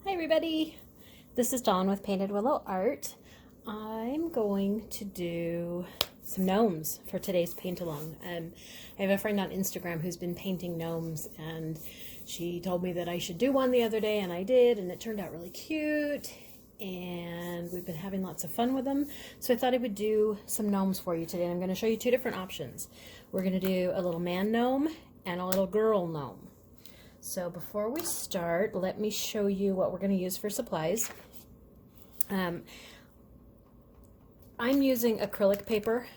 Hi everybody, this is Dawn with Painted Willow Art. I'm going to do some gnomes for today's paint-along. I have a friend on Instagram who's been painting gnomes, and she told me that I should do one the other day, and I did, and it turned out really cute, and we've been having lots of fun with them. So I thought I would do some gnomes for you today, and I'm going to show you two different options. We're going to do a little man gnome and a little girl gnome. So before we start, let me show you what we're going to use for supplies. I'm using acrylic paper.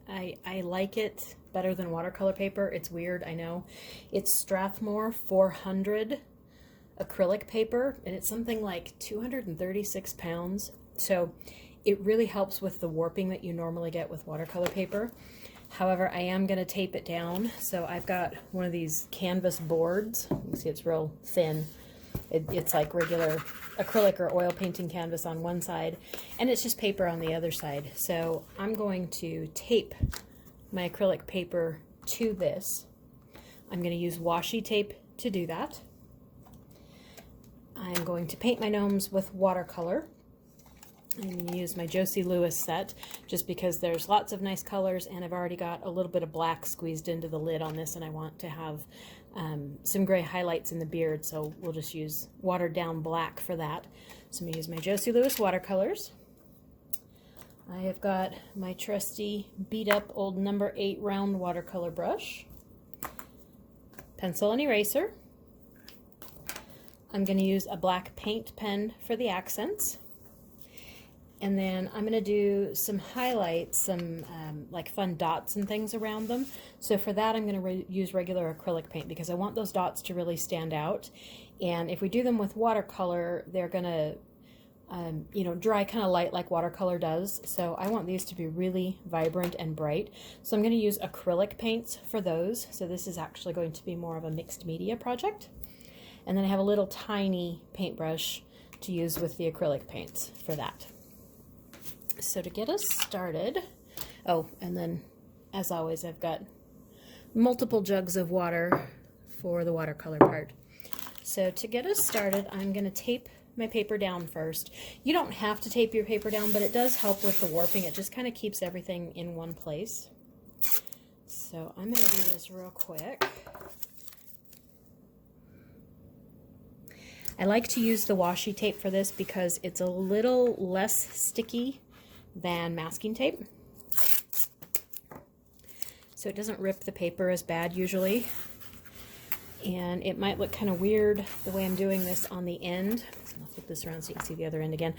I like it better than watercolor paper. It's weird, I know. It's Strathmore 400 acrylic paper, and it's something like 236 pounds. So it really helps with the warping that you normally get with watercolor paper. However, I am going to tape it down. So I've got one of these canvas boards. You can see it's real thin. It's like regular acrylic or oil painting canvas on one side, and it's just paper on the other side. So I'm going to tape my acrylic paper to this. I'm going to use washi tape to do that. I'm going to paint my gnomes with watercolor. I'm going to use my Josie Lewis set just because there's lots of nice colors, and I've already got a little bit of black squeezed into the lid on this, and I want to have some gray highlights in the beard, so we'll just use watered down black for that. So I'm going to use my Josie Lewis watercolors. I have got my trusty beat up old number 8 round watercolor brush, pencil and eraser. I'm going to use a black paint pen for the accents. And then I'm going to do some highlights, some like fun dots and things around them. So for that, I'm going to use regular acrylic paint because I want those dots to really stand out. And if we do them with watercolor, they're going to, dry kind of light like watercolor does. So I want these to be really vibrant and bright. So I'm going to use acrylic paints for those. So this is actually going to be more of a mixed media project. And then I have a little tiny paintbrush to use with the acrylic paints for that. So to get us started, oh, and then as always, I've got multiple jugs of water for the watercolor part. So to get us started, I'm going to tape my paper down first. You don't have to tape your paper down, but it does help with the warping. It just kind of keeps everything in one place. So I'm going to do this real quick. I like to use the washi tape for this because it's a little less sticky than masking tape, so it doesn't rip the paper as bad usually, and it might look kind of weird the way I'm doing this on the end. So I'll flip this around so you can see the other end again,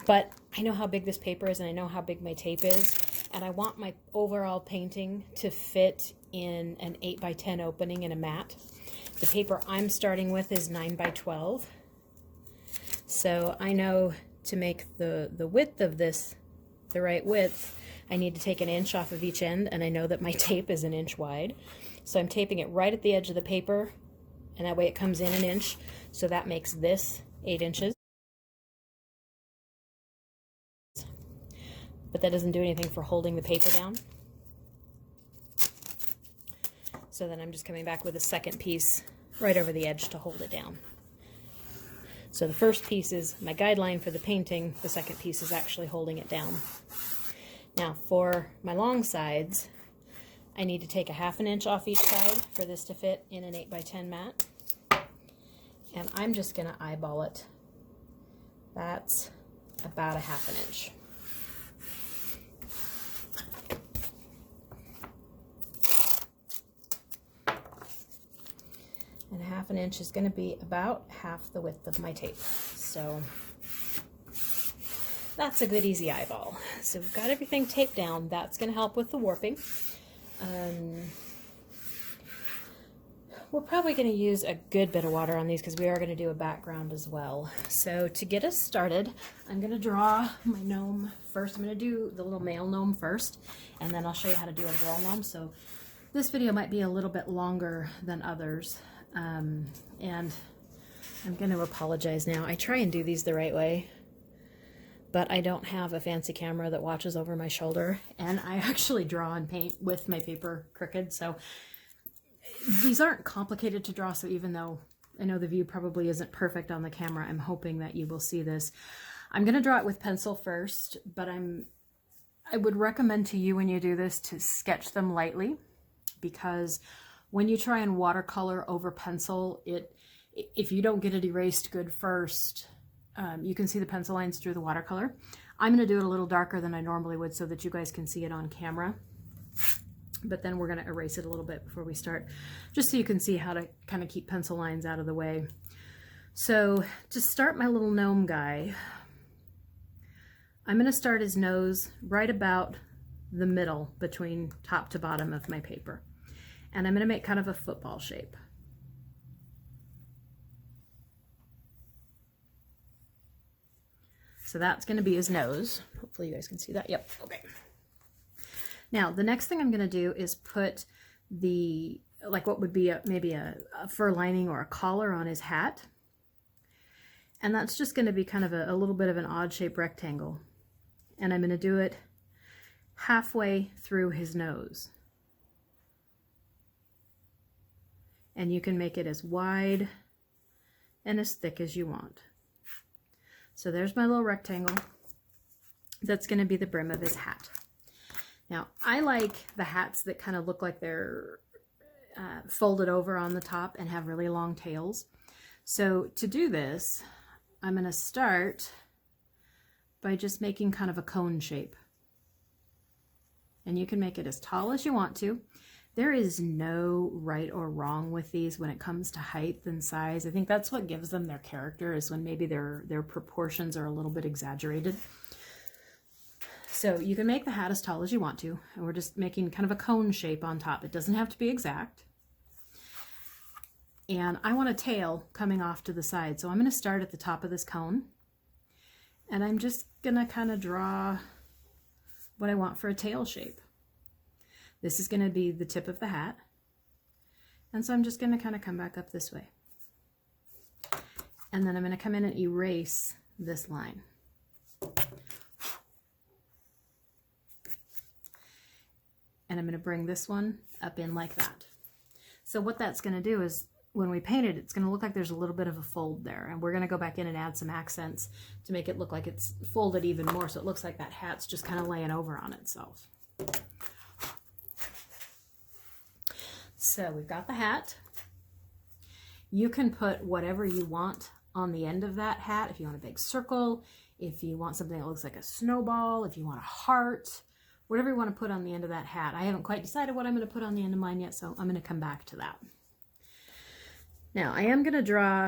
but I know how big this paper is and I know how big my tape is, and I want my overall painting to fit in an 8x10 opening in a mat. The paper I'm starting with is 9x12, so I know to make the width of this the right width, I need to take an inch off of each end, and I know that my tape is an inch wide. So I'm taping it right at the edge of the paper, and that way it comes in an inch, so that makes this 8 inches. But that doesn't do anything for holding the paper down. So then I'm just coming back with a second piece right over the edge to hold it down. So the first piece is my guideline for the painting, the second piece is actually holding it down. Now for my long sides, I need to take a ½ inch off each side for this to fit in an 8x10 mat. And I'm just going to eyeball it. That's about a ½ inch. And a ½ inch is going to be about half the width of my tape. So that's a good easy eyeball. So we've got everything taped down. That's going to help with the warping. We're probably going to use a good bit of water on these because we are going to do a background as well. So to get us started, I'm going to draw my gnome first. I'm going to do the little male gnome first, and then I'll show you how to do a girl gnome. So this video might be a little bit longer than others. And I'm going to apologize now. I try and do these the right way, but I don't have a fancy camera that watches over my shoulder, and I actually draw and paint with my paper crooked, so these aren't complicated to draw. So even though I know the view probably isn't perfect on the camera. I'm hoping that you will see this. I'm going to draw it with pencil first, but I would recommend to you when you do this to sketch them lightly, because when you try and watercolor over pencil, if you don't get it erased good first, you can see the pencil lines through the watercolor. I'm going to do it a little darker than I normally would so that you guys can see it on camera. But then we're going to erase it a little bit before we start, just so you can see how to kind of keep pencil lines out of the way. So to start my little gnome guy, I'm going to start his nose right about the middle between top to bottom of my paper. And I'm going to make kind of a football shape. So that's going to be his nose. Hopefully you guys can see that. Yep. Okay. Now, the next thing I'm going to do is put like what would be maybe a fur lining or a collar on his hat. And that's just going to be kind of a little bit of an odd shaped rectangle. And I'm going to do it halfway through his nose. And you can make it as wide and as thick as you want. So there's my little rectangle. That's going to be the brim of his hat. Now, I like the hats that kind of look like they're folded over on the top and have really long tails. So to do this, I'm going to start by just making kind of a cone shape. And you can make it as tall as you want to. There is no right or wrong with these when it comes to height and size. I think that's what gives them their character, is when maybe their proportions are a little bit exaggerated. So you can make the hat as tall as you want to, and we're just making kind of a cone shape on top. It doesn't have to be exact. And I want a tail coming off to the side. So I'm going to start at the top of this cone, and I'm just going to kind of draw what I want for a tail shape. This is going to be the tip of the hat. And so I'm just going to kind of come back up this way. And then I'm going to come in and erase this line. And I'm going to bring this one up in like that. So what that's going to do is, when we paint it, it's going to look like there's a little bit of a fold there. And we're going to go back in and add some accents to make it look like it's folded even more, so it looks like that hat's just kind of laying over on itself. So we've got the hat. You can put whatever you want on the end of that hat. If you want a big circle, if you want something that looks like a snowball, if you want a heart, whatever you want to put on the end of that hat. I haven't quite decided what I'm going to put on the end of mine yet, so I'm going to come back to that. Now, I am going to draw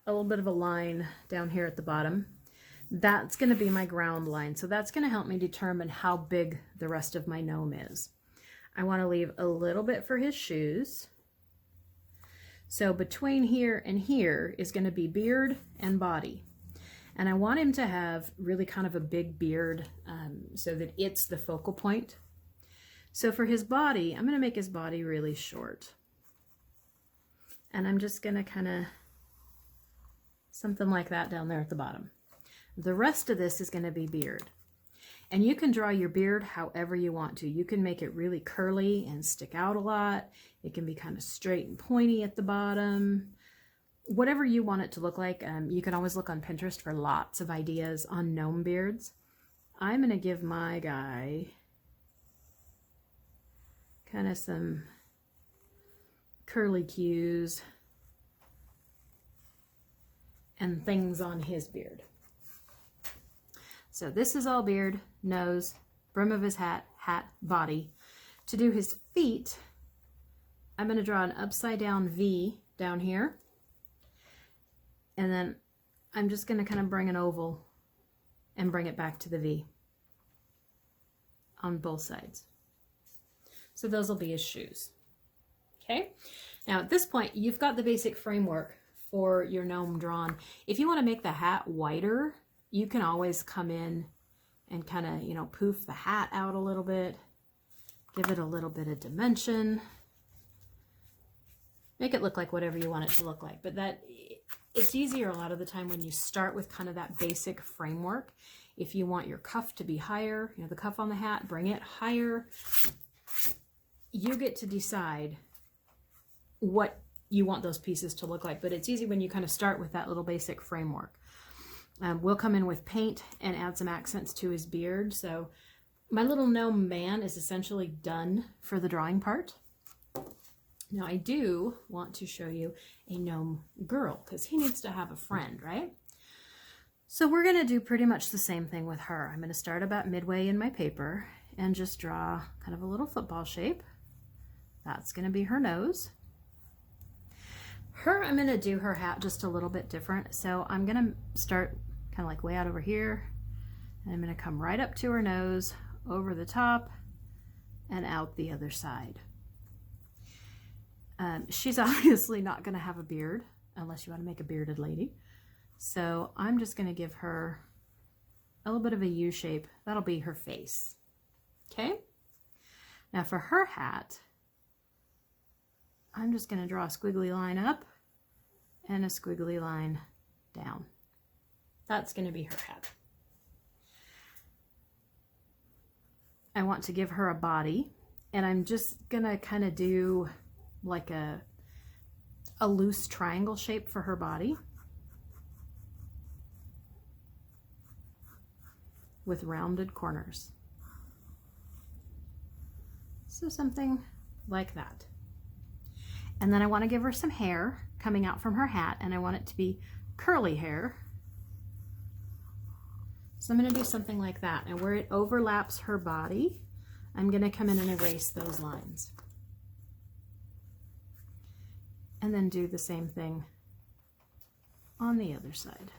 a little bit of a line down here at the bottom. That's going to be my ground line, so that's going to help me determine how big the rest of my gnome is. I want to leave a little bit for his shoes. So between here and here is going to be beard and body. And I want him to have really kind of a big beard so that it's the focal point. So for his body, I'm going to make his body really short. And I'm just going to kind of something like that down there at the bottom. The rest of this is going to be beard. And you can draw your beard however you want to. You can make it really curly and stick out a lot. It can be kind of straight and pointy at the bottom. Whatever you want it to look like. You can always look on Pinterest for lots of ideas on gnome beards. I'm going to give my guy kind of some curly cues and things on his beard. So this is all beard, nose, brim of his hat, body. To do his feet, I'm going to draw an upside down V down here. And then I'm just going to kind of bring an oval and bring it back to the V on both sides. So those will be his shoes. Okay. Now at this point, you've got the basic framework for your gnome drawn. If you want to make the hat wider, you can always come in and kind of, you know, poof the hat out a little bit, give it a little bit of dimension, make it look like whatever you want it to look like. But it's easier a lot of the time when you start with kind of that basic framework. If you want your cuff to be higher, you know, the cuff on the hat, bring it higher. You get to decide what you want those pieces to look like, but it's easy when you kind of start with that little basic framework. We'll come in with paint and add some accents to his beard. So my little gnome man is essentially done for the drawing part. Now I do want to show you a gnome girl because he needs to have a friend, right? So we're going to do pretty much the same thing with her. I'm going to start about midway in my paper and just draw kind of a little football shape. That's going to be her nose. I'm going to do her hat just a little bit different. So I'm going to start kind of like way out over here, and I'm going to come right up to her nose, over the top, and out the other side. She's obviously not going to have a beard unless you want to make a bearded lady. So I'm just going to give her a little bit of a U shape. That'll be her face. Okay? Now for her hat, I'm just going to draw a squiggly line up and a squiggly line down. That's going to be her hat. I want to give her a body, and I'm just going to kind of do like a loose triangle shape for her body with rounded corners. So something like that. And then I want to give her some hair coming out from her hat, and I want it to be curly hair. So I'm going to do something like that. And where it overlaps her body, I'm going to come in and erase those lines. And then do the same thing on the other side.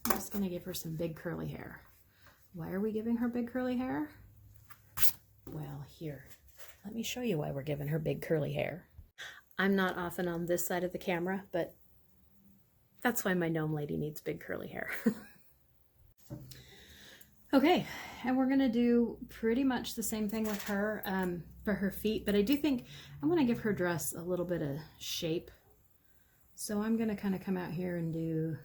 I'm just going to give her some big curly hair. Why are we giving her big curly hair? Well, here, let me show you why we're giving her big curly hair. I'm not often on this side of the camera, but that's why my gnome lady needs big curly hair. Okay, and we're going to do pretty much the same thing with her for her feet, but I do think I want to give her dress a little bit of shape. So I'm going to kind of come out here and do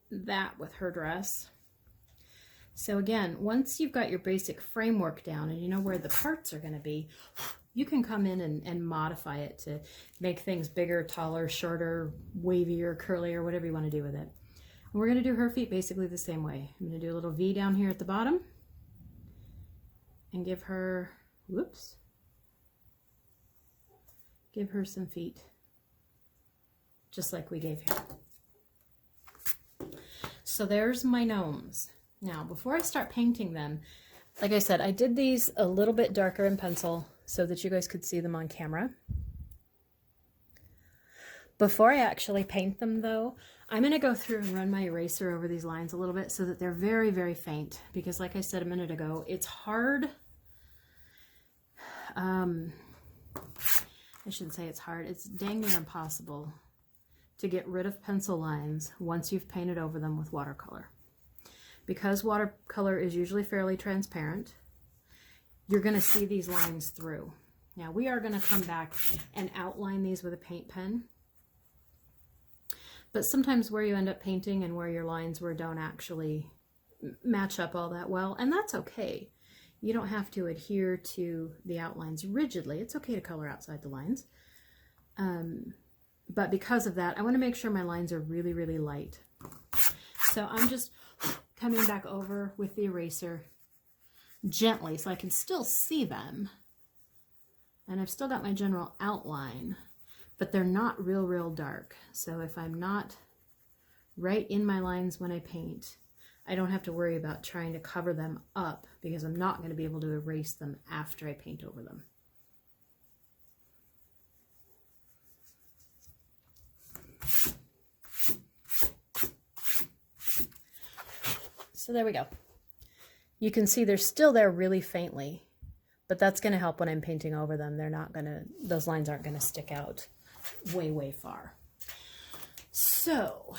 that with her dress. So again, once you've got your basic framework down and you know where the parts are going to be, you can come in and modify it to make things bigger, taller, shorter, wavier, curlier, whatever you want to do with it. And we're going to do her feet basically the same way. I'm going to do a little V down here at the bottom and give her, whoops, give her some feet, just like we gave him. So there's my gnomes. Now, before I start painting them, like I said, I did these a little bit darker in pencil so that you guys could see them on camera. Before I actually paint them though, I'm going to go through and run my eraser over these lines a little bit so that they're very, very faint. Because like I said a minute ago, it's hard. I shouldn't say it's hard. It's dang near impossible to get rid of pencil lines once you've painted over them with watercolor. Because watercolor is usually fairly transparent, you're going to see these lines through. Now we are going to come back and outline these with a paint pen. But sometimes where you end up painting and where your lines don't actually match up all that well, and that's okay. You don't have to adhere to the outlines rigidly. It's okay to color outside the lines. But because of that, I want to make sure my lines are really, really light. So I'm just coming back over with the eraser gently so I can still see them. And I've still got my general outline, but they're not real dark. So if I'm not right in my lines when I paint, I don't have to worry about trying to cover them up because I'm not going to be able to erase them after I paint over them. So there we go. You can see they're still there really faintly, but that's going to help when I'm painting over them. They're not going to, those lines aren't going to stick out way far. So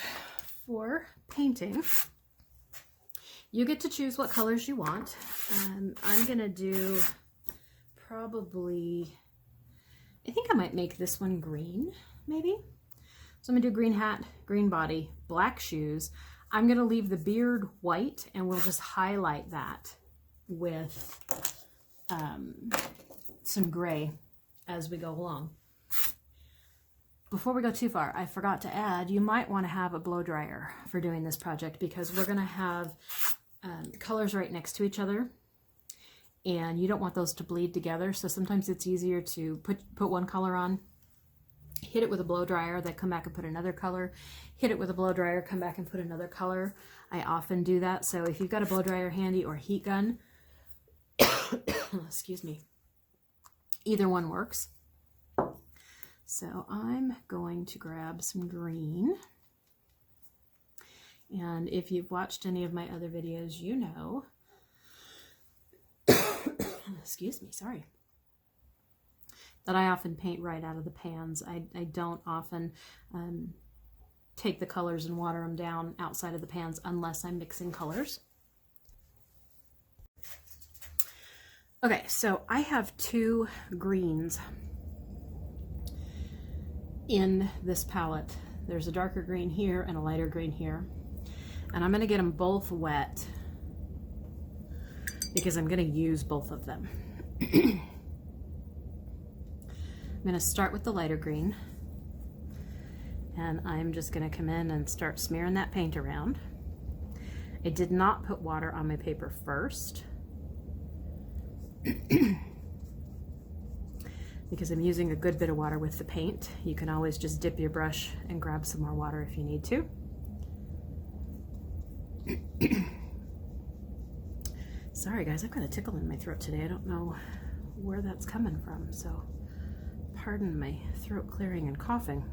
for painting, you get to choose what colors you want. I'm going to do probably, I think I might make this one green, maybe. So I'm going to do green hat, green body, black shoes. I'm going to leave the beard white, and we'll just highlight that with some gray as we go along. before we go too far, I forgot to add, you might want to have a blow dryer for doing this project because we're going to have colors right next to each other, and you don't want those to bleed together. So sometimes it's easier to put one color on, hit it with a blow dryer, then come back and put another color, hit it with a blow dryer, come back and put another color. I often do that. So if you've got a blow dryer handy or heat gun, excuse me, either one works. So I'm going to grab some green. And if you've watched any of my other videos, you know, excuse me, sorry, that I often paint right out of the pans. I don't often take the colors and water them down outside of the pans unless I'm mixing colors. Okay, so I have two greens in this palette. There's a darker green here and a lighter green here. And I'm going to get them both wet because I'm going to use both of them. I'm going to start with the lighter green, and I'm just going to come in and start smearing that paint around. I did not put water on my paper first because I'm using a good bit of water with the paint. You can always just dip your brush and grab some more water if you need to. Sorry guys, I've got a tickle in my throat today. I don't know where that's coming from, so pardon my throat clearing and coughing.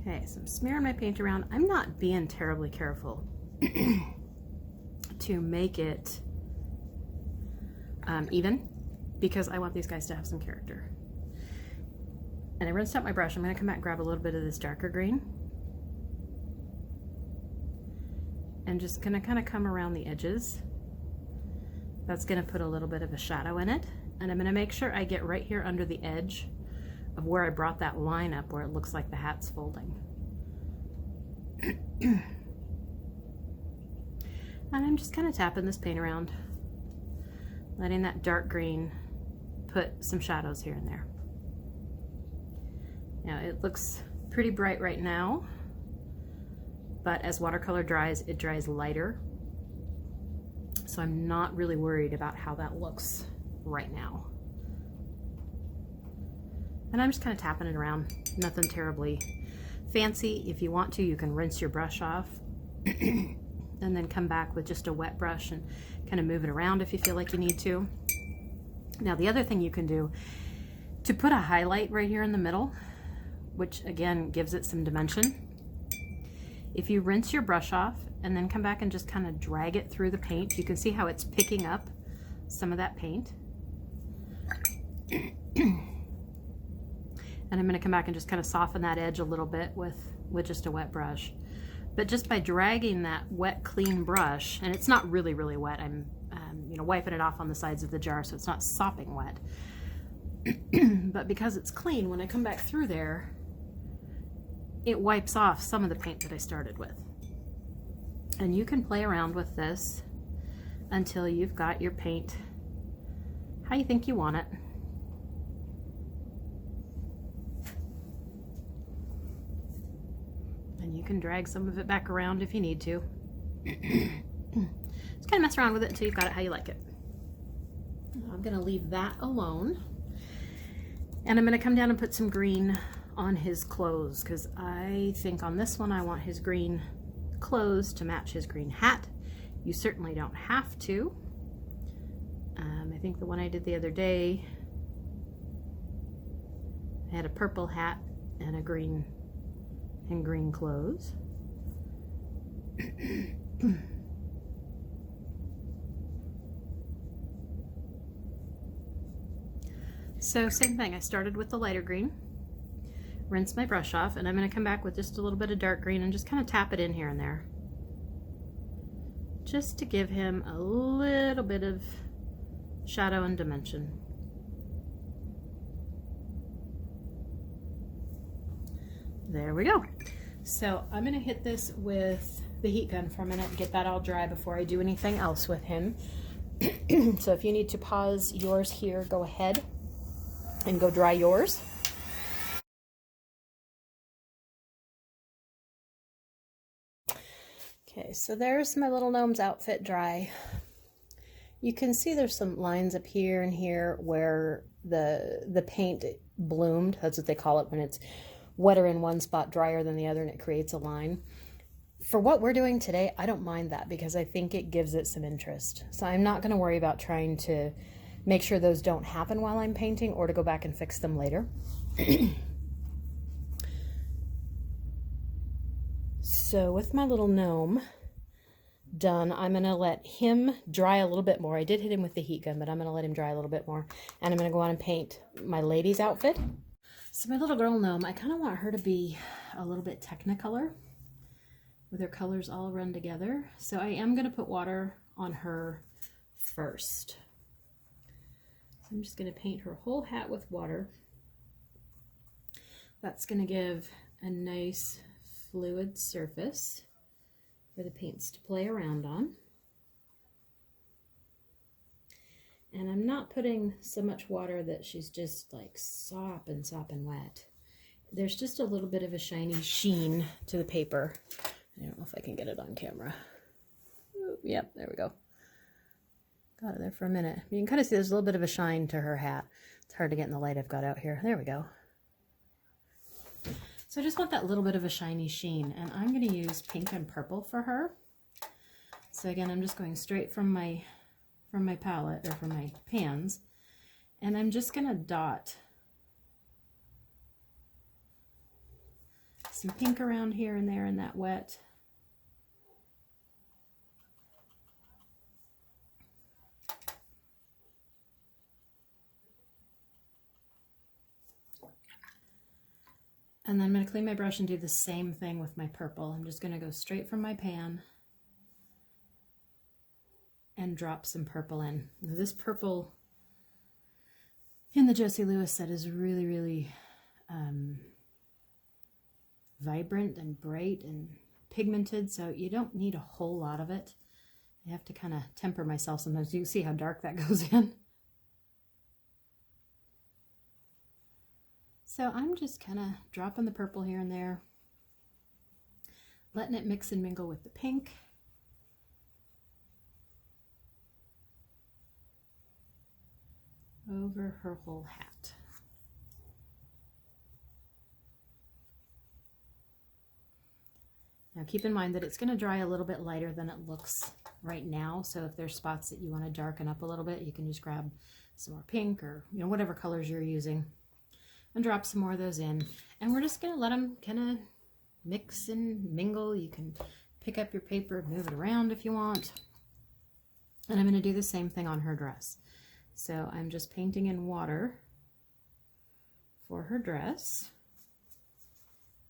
Okay, so I'm smearing my paint around. I'm not being terribly careful to make it even, because I want these guys to have some character. And I rinsed out my brush. I'm going to come back and grab a little bit of this darker green. And just going to kind of come around the edges. That's going to put a little bit of a shadow in it. And I'm going to make sure I get right here under the edge of where I brought that line up where it looks like the hat's folding. And I'm just kind of tapping this paint around, letting that dark green put some shadows here and there. Now it looks pretty bright right now, but as watercolor dries, it dries lighter. So I'm not really worried about how that looks right now. And I'm just kind of tapping it around, nothing terribly fancy. If you want to, you can rinse your brush off and then come back with just a wet brush and kind of move it around if you feel like you need to. Now the other thing you can do, to put a highlight right here in the middle, which again gives it some dimension, if you rinse your brush off and then come back and just kind of drag it through the paint, you can see how it's picking up some of that paint. And I'm going to come back and just kind of soften that edge a little bit with just a wet brush. But just by dragging that wet, clean brush, and it's not really, really wet, I'm wiping it off on the sides of the jar so it's not sopping wet. But because it's clean, when I come back through there, it wipes off some of the paint that I started with. And you can play around with this until you've got your paint how you think you want it. And you can drag some of it back around if you need to. Just kind of mess around with it until you've got it how you like it. I'm going to leave that alone. And I'm going to come down and put some green on his clothes, because I think on this one I want his green clothes to match his green hat. You certainly don't have to. I think the one I did the other day, I had a purple hat and a green clothes. So same thing, I started with the lighter green, rinse my brush off, and I'm going to come back with just a little bit of dark green and just kind of tap it in here and there, just to give him a little bit of shadow and dimension. There we go. So I'm going to hit this with the heat gun for a minute and get that all dry before I do anything else with him. So if you need to pause yours here, go ahead and go dry yours. Okay, so there's my little gnome's outfit dry. You can see there's some lines up here and here where the paint bloomed. That's what they call it when it's wetter in one spot, drier than the other, and it creates a line. For what we're doing today, I don't mind that because I think it gives it some interest. So I'm not going to worry about trying to make sure those don't happen while I'm painting or to go back and fix them later. So with my little gnome done, I'm going to let him dry a little bit more. I did hit him with the heat gun, but I'm going to let him dry a little bit more. And I'm going to go on and paint my lady's outfit. So my little girl gnome, I kind of want her to be a little bit Technicolor with her colors all run together. So I am going to put water on her first. So I'm just going to paint her whole hat with water. That's going to give a nice fluid surface for the paints to play around on. And I'm not putting so much water that she's just like sopping wet. There's just a little bit of a shiny sheen to the paper. I don't know if I can get it on camera. Ooh, yep, there we go. Got it there for a minute. You can kind of see there's a little bit of a shine to her hat. It's hard to get in the light I've got out here. There we go. So I just want that little bit of a shiny sheen, and I'm going to use pink and purple for her. So again, I'm just going straight from my palette, or from my pans, and I'm just going to dot some pink around here and there in that wet. And then I'm going to clean my brush and do the same thing with my purple. I'm just going to go straight from my pan and drop some purple in. Now, this purple in the Josie Lewis set is really, really vibrant and bright and pigmented, so you don't need a whole lot of it. I have to kind of temper myself sometimes. You can see how dark that goes in. So I'm just kind of dropping the purple here and there, letting it mix and mingle with the pink. Over her whole hat. Now keep in mind that it's going to dry a little bit lighter than it looks right now, so if there's spots that you want to darken up a little bit, you can just grab some more pink or whatever colors you're using and drop some more of those in. And we're just going to let them kind of mix and mingle. You can pick up your paper, move it around if you want. And I'm going to do the same thing on her dress. So I'm just painting in water for her dress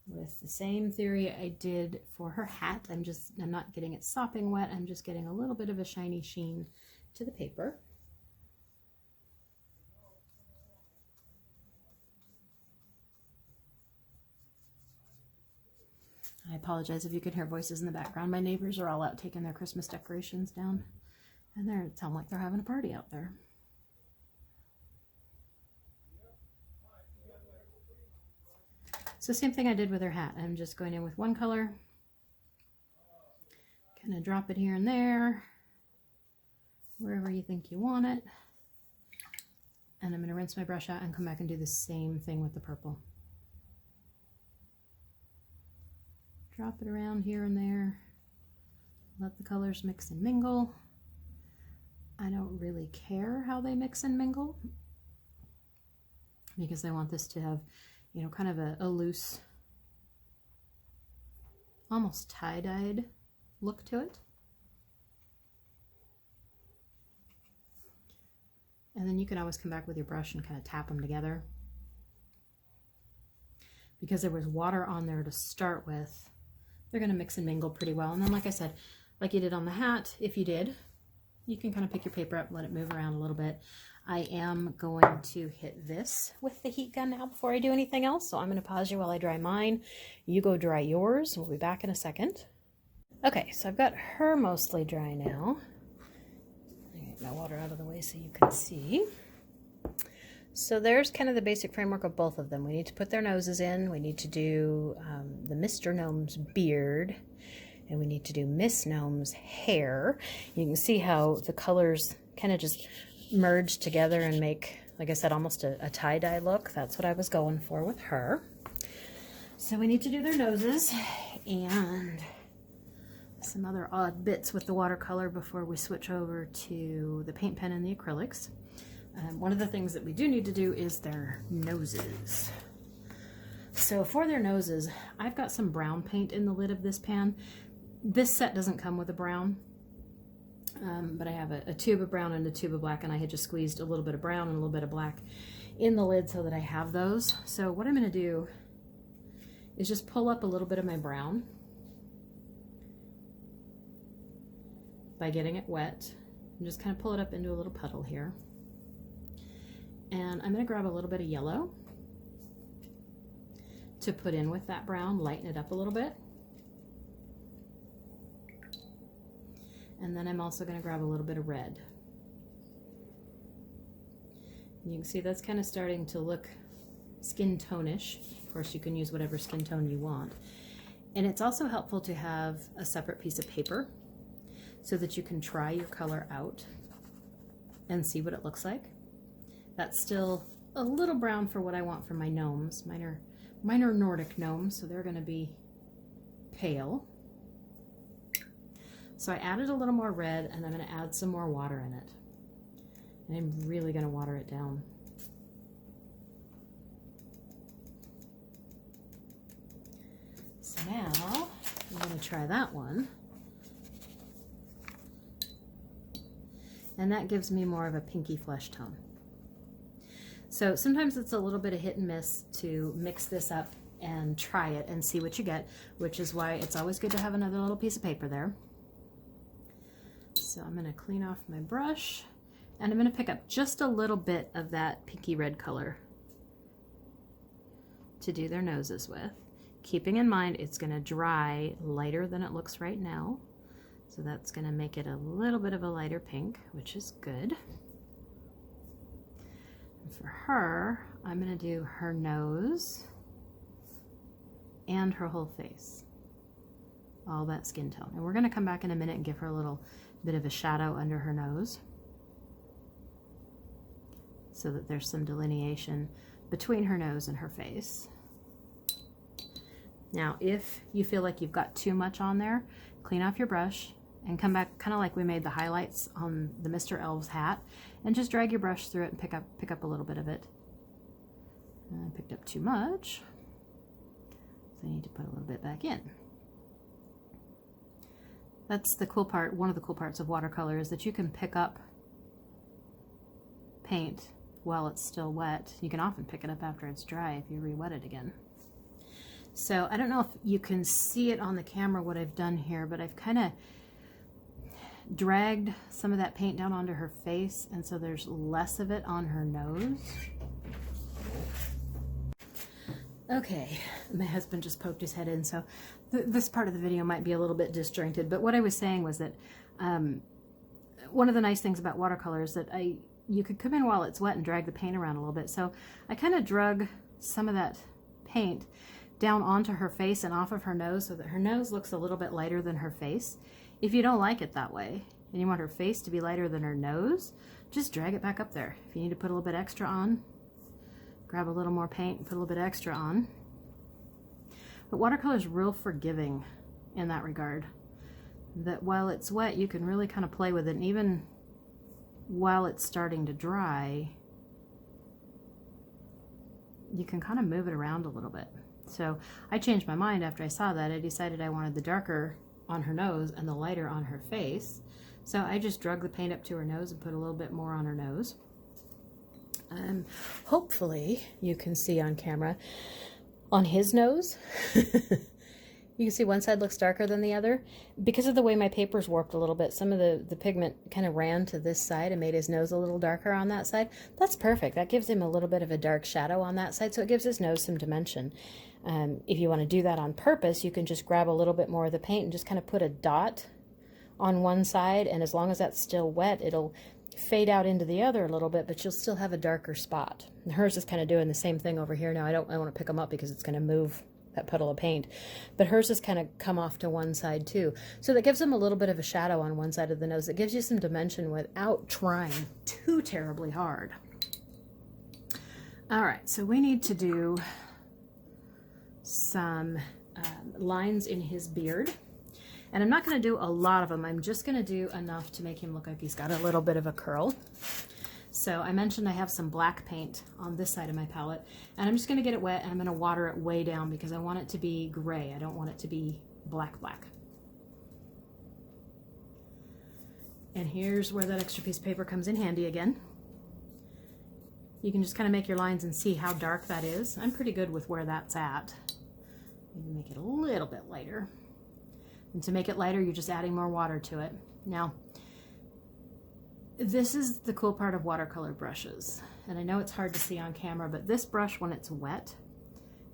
with the same theory I did for her hat. I'm not getting it sopping wet. I'm just getting a little bit of a shiny sheen to the paper. I apologize if you can hear voices in the background. My neighbors are all out taking their Christmas decorations down, and they sound like they're having a party out there. So same thing I did with her hat. I'm just going in with one color, kind of drop it here and there, wherever you think you want it. And I'm going to rinse my brush out and come back and do the same thing with the purple. Drop it around here and there. Let the colors mix and mingle. I don't really care how they mix and mingle because I want this to have, kind of a loose, almost tie-dyed look to it. And then you can always come back with your brush and kind of tap them together. Because there was water on there to start with, they're going to mix and mingle pretty well. And then, like I said, like you did on the hat, if you did, you can kind of pick your paper up and let it move around a little bit. I am going to hit this with the heat gun now before I do anything else. So I'm going to pause you while I dry mine. You go dry yours. We'll be back in a second. Okay, so I've got her mostly dry now. Get my water out of the way so you can see. So there's kind of the basic framework of both of them. We need to put their noses in. We need to do the Mr. Gnome's beard. And we need to do Miss Gnome's hair. You can see how the colors kind of just merge together and make, like I said, almost a tie-dye look. That's what I was going for with her. So we need to do their noses and some other odd bits with the watercolor before we switch over to the paint pen and the acrylics. One of the things that we do need to do is their noses. So for their noses, I've got some brown paint in the lid of this pan. This set doesn't come with a brown, but I have a tube of brown and a tube of black, and I had just squeezed a little bit of brown and a little bit of black in the lid so that I have those. So what I'm going to do is just pull up a little bit of my brown by getting it wet and just kind of pull it up into a little puddle here. And I'm going to grab a little bit of yellow to put in with that brown, lighten it up a little bit. And then I'm also going to grab a little bit of red. And you can see that's kind of starting to look skin tone-ish. Of course, you can use whatever skin tone you want. And it's also helpful to have a separate piece of paper so that you can try your color out and see what it looks like. That's still a little brown for what I want for my gnomes. Mine are Nordic gnomes, so they're going to be pale. So I added a little more red, and I'm going to add some more water in it. And I'm really going to water it down. So now I'm going to try that one. And that gives me more of a pinky flesh tone. So sometimes it's a little bit of hit and miss to mix this up and try it and see what you get, which is why it's always good to have another little piece of paper there. So I'm going to clean off my brush, and I'm going to pick up just a little bit of that pinky red color to do their noses with, keeping in mind it's going to dry lighter than it looks right now. So that's going to make it a little bit of a lighter pink, which is good. For her, I'm going to do her nose and her whole face, all that skin tone. And we're going to come back in a minute and give her a little bit of a shadow under her nose so that there's some delineation between her nose and her face. Now, if you feel like you've got too much on there, clean off your brush and come back kind of like we made the highlights on the Mr. Elf's hat, and just drag your brush through it and pick up a little bit of it. And I picked up too much, so I need to put a little bit back in. That's the cool part. One of the cool parts of watercolor is that you can pick up paint while it's still wet. You can often pick it up after it's dry if you re-wet it again. So I don't know if you can see it on the camera what I've done here, but I've kind of dragged some of that paint down onto her face, and so there's less of it on her nose. Okay, my husband just poked his head in, so this part of the video might be a little bit disjointed, but what I was saying was that one of the nice things about watercolor is that you could come in while it's wet and drag the paint around a little bit. So I kind of drug some of that paint down onto her face and off of her nose so that her nose looks a little bit lighter than her face. If you don't like it that way and you want her face to be lighter than her nose, just drag it back up there. If you need to put a little bit extra on, grab a little more paint and put a little bit extra on. But watercolor is real forgiving in that regard. That while it's wet, you can really kind of play with it, and even while it's starting to dry, you can kind of move it around a little bit. So I changed my mind after I saw that. I decided I wanted the darker on her nose and the lighter on her face. So I just drug the paint up to her nose and put a little bit more on her nose. Hopefully you can see on camera on his nose You can see one side looks darker than the other. Because of the way my paper's warped a little bit, some of the pigment kind of ran to this side and made his nose a little darker on that side. That's perfect. That gives him a little bit of a dark shadow on that side, so it gives his nose some dimension. If you want to do that on purpose, you can just grab a little bit more of the paint and just kind of put a dot on one side, and as long as that's still wet, it'll fade out into the other a little bit, but you'll still have a darker spot. And hers is kind of doing the same thing over here. Now I want to pick them up because it's going to move that puddle of paint, but hers has kind of come off to one side too, so that gives them a little bit of a shadow on one side of the nose. It gives you some dimension without trying too terribly hard. All right, so we need to do some lines in his beard, and I'm not going to do a lot of them. I'm just going to do enough to make him look like he's got a little bit of a curl. So I mentioned I have some black paint on this side of my palette, and I'm just going to get it wet and I'm going to water it way down because I want it to be gray. I don't want it to be black. And here's where that extra piece of paper comes in handy again. You can just kind of make your lines and see how dark that is. I'm pretty good with where that's at. Maybe make it a little bit lighter. And to make it lighter, you're just adding more water to it. Now, this is the cool part of watercolor brushes, and I know it's hard to see on camera, but this brush, when it's wet,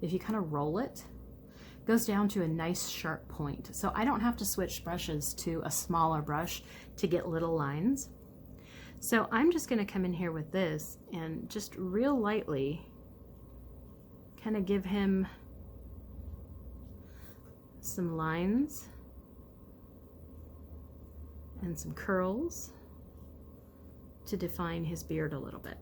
if you kind of roll it, goes down to a nice sharp point. So I don't have to switch brushes to a smaller brush to get little lines. So I'm just going to come in here with this and just real lightly kind of give him some lines and some curls to define his beard a little bit.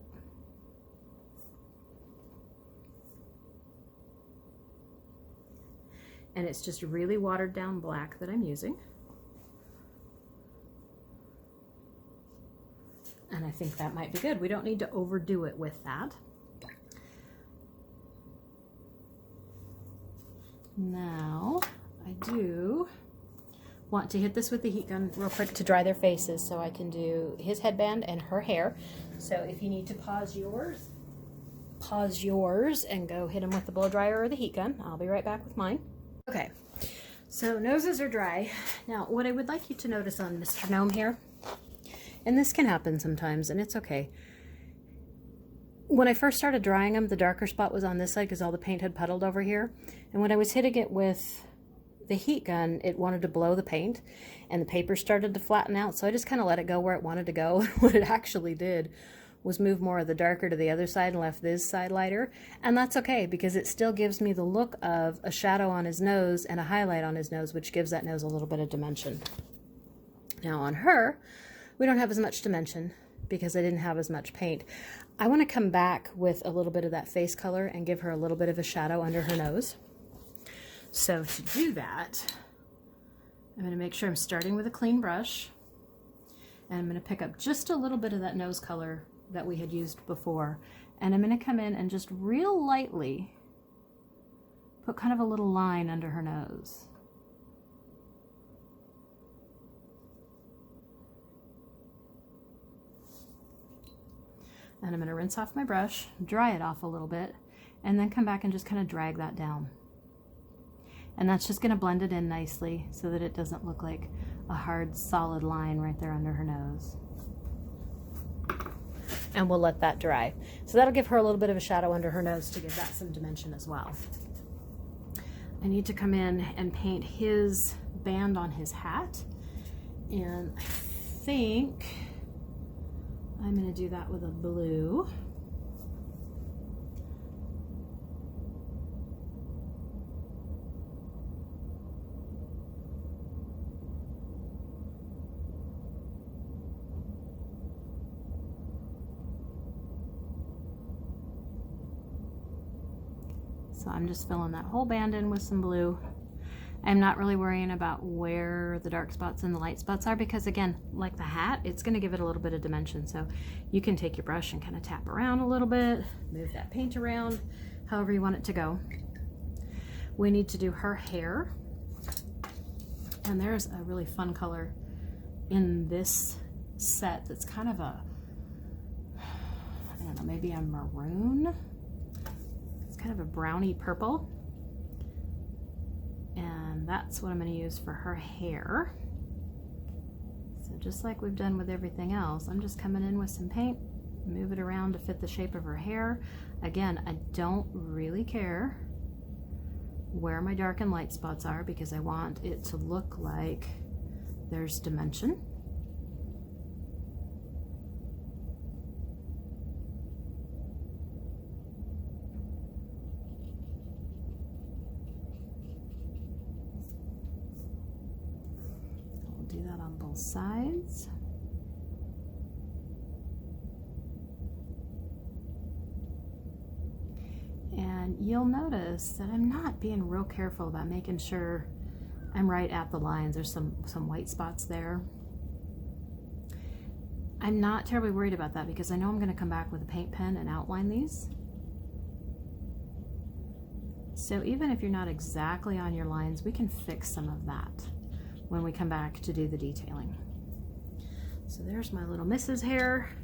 And it's just really watered down black that I'm using. And I think that might be good. We don't need to overdo it with that. Now, I do want to hit this with the heat gun real quick to dry their faces so I can do his headband and her hair. So if you need to pause yours and go hit them with the blow dryer or the heat gun. I'll be right back with mine. Okay, so noses are dry. Now what I would like you to notice on Mr. Gnome here, and this can happen sometimes and it's okay. When I first started drying them, the darker spot was on this side because all the paint had puddled over here. And when I was hitting it with the heat gun, it wanted to blow the paint and the paper started to flatten out, so I just kind of let it go where it wanted to go. What it actually did was move more of the darker to the other side and left this side lighter, and that's okay because it still gives me the look of a shadow on his nose and a highlight on his nose, which gives that nose a little bit of dimension. Now on her, we don't have as much dimension because I didn't have as much paint. I want to come back with a little bit of that face color and give her a little bit of a shadow under her nose. So to do that, I'm going to make sure I'm starting with a clean brush, and I'm going to pick up just a little bit of that nose color that we had used before, and I'm going to come in and just real lightly put kind of a little line under her nose. And I'm going to rinse off my brush, dry it off a little bit, and then come back and just kind of drag that down. And that's just going to blend it in nicely so that it doesn't look like a hard solid line right there under her nose. And we'll let that dry. So that'll give her a little bit of a shadow under her nose to give that some dimension as well. I need to come in and paint his band on his hat, and I think I'm going to do that with a blue. So I'm just filling that whole band in with some blue. I'm not really worrying about where the dark spots and the light spots are because, again, like the hat, it's going to give it a little bit of dimension. So you can take your brush and kind of tap around a little bit, move that paint around, however you want it to go. We need to do her hair. And there's a really fun color in this set that's kind of a, I don't know, maybe a maroon. It's kind of a browny purple. And that's what I'm going to use for her hair. So just like we've done with everything else, I'm just coming in with some paint, move it around to fit the shape of her hair. Again, I don't really care where my dark and light spots are because I want it to look like there's dimension. I'll do that on both sides. And you'll notice that I'm not being real careful about making sure I'm right at the lines. There's some white spots there. I'm not terribly worried about that because I know I'm going to come back with a paint pen and outline these. So even if you're not exactly on your lines, we can fix some of that when we come back to do the detailing. So there's my little Mrs. hair.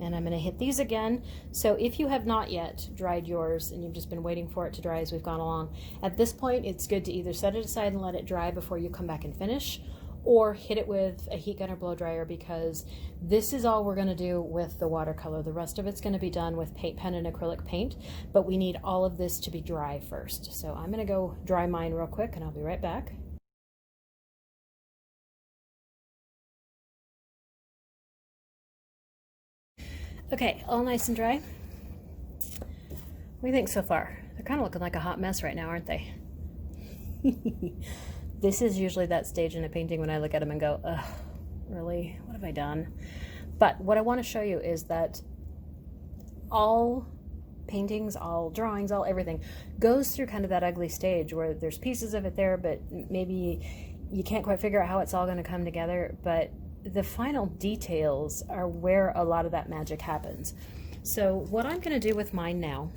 And I'm going to hit these again. So if you have not yet dried yours and you've just been waiting for it to dry as we've gone along, at this point it's good to either set it aside and let it dry before you come back and finish, or hit it with a heat gun or blow dryer, because this is all we're going to do with the watercolor. The rest of it's going to be done with paint pen and acrylic paint, but we need all of this to be dry first. So I'm going to go dry mine real quick and I'll be right back. Okay, all nice and dry. What do you think so far? They're kind of looking like a hot mess right now, aren't they? This is usually that stage in a painting when I look at them and go, ugh, really? What have I done? But what I want to show you is that all paintings, all drawings, all everything goes through kind of that ugly stage where there's pieces of it there, but maybe you can't quite figure out how it's all going to come together. But the final details are where a lot of that magic happens. So what I'm going to do with mine now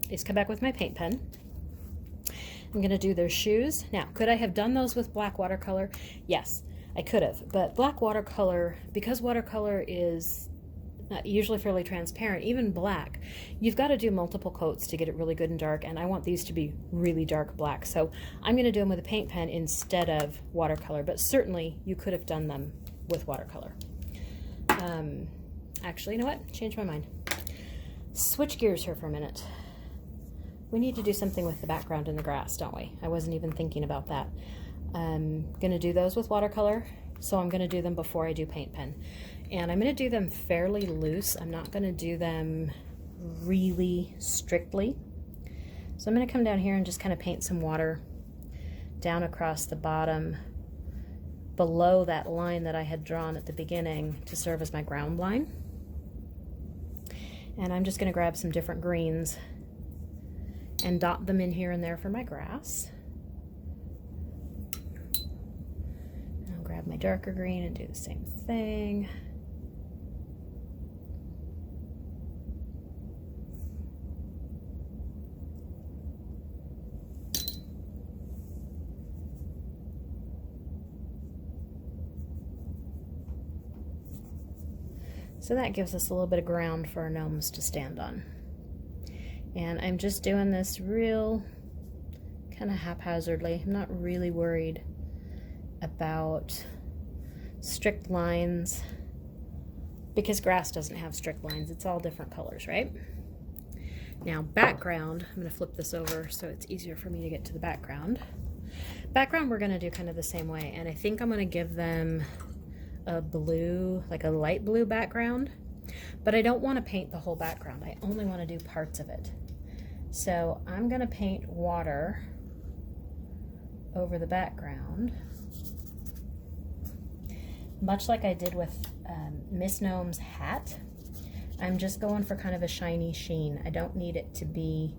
is come back with my paint pen. I'm going to do their shoes. Now, could I have done those with black watercolor? Yes, I could have. But black watercolor, because watercolor is usually fairly transparent, even black, you've got to do multiple coats to get it really good and dark, and I want these to be really dark black. So I'm going to do them with a paint pen instead of watercolor, but certainly you could have done them with watercolor. Actually, you know what? Change my mind. Switch gears here for a minute. We need to do something with the background and the grass, don't we? I wasn't even thinking about that. I'm going to do those with watercolor, so I'm going to do them before I do paint pen. And I'm going to do them fairly loose. I'm not going to do them really strictly. So I'm going to come down here and just kind of paint some water down across the bottom below that line that I had drawn at the beginning to serve as my ground line. And I'm just going to grab some different greens and dot them in here and there for my grass. I'll grab my darker green and do the same thing. So that gives us a little bit of ground for our gnomes to stand on. And I'm just doing this real kind of haphazardly. I'm not really worried about strict lines because grass doesn't have strict lines. It's all different colors, right? Now background, I'm going to flip this over so it's easier for me to get to the background. Background we're going to do kind of the same way, and I think I'm going to give them a blue, like a light blue background, but I don't want to paint the whole background. I only want to do parts of it. So I'm going to paint water over the background, much like I did with Miss Gnome's hat. I'm just going for kind of a shiny sheen. I don't need it to be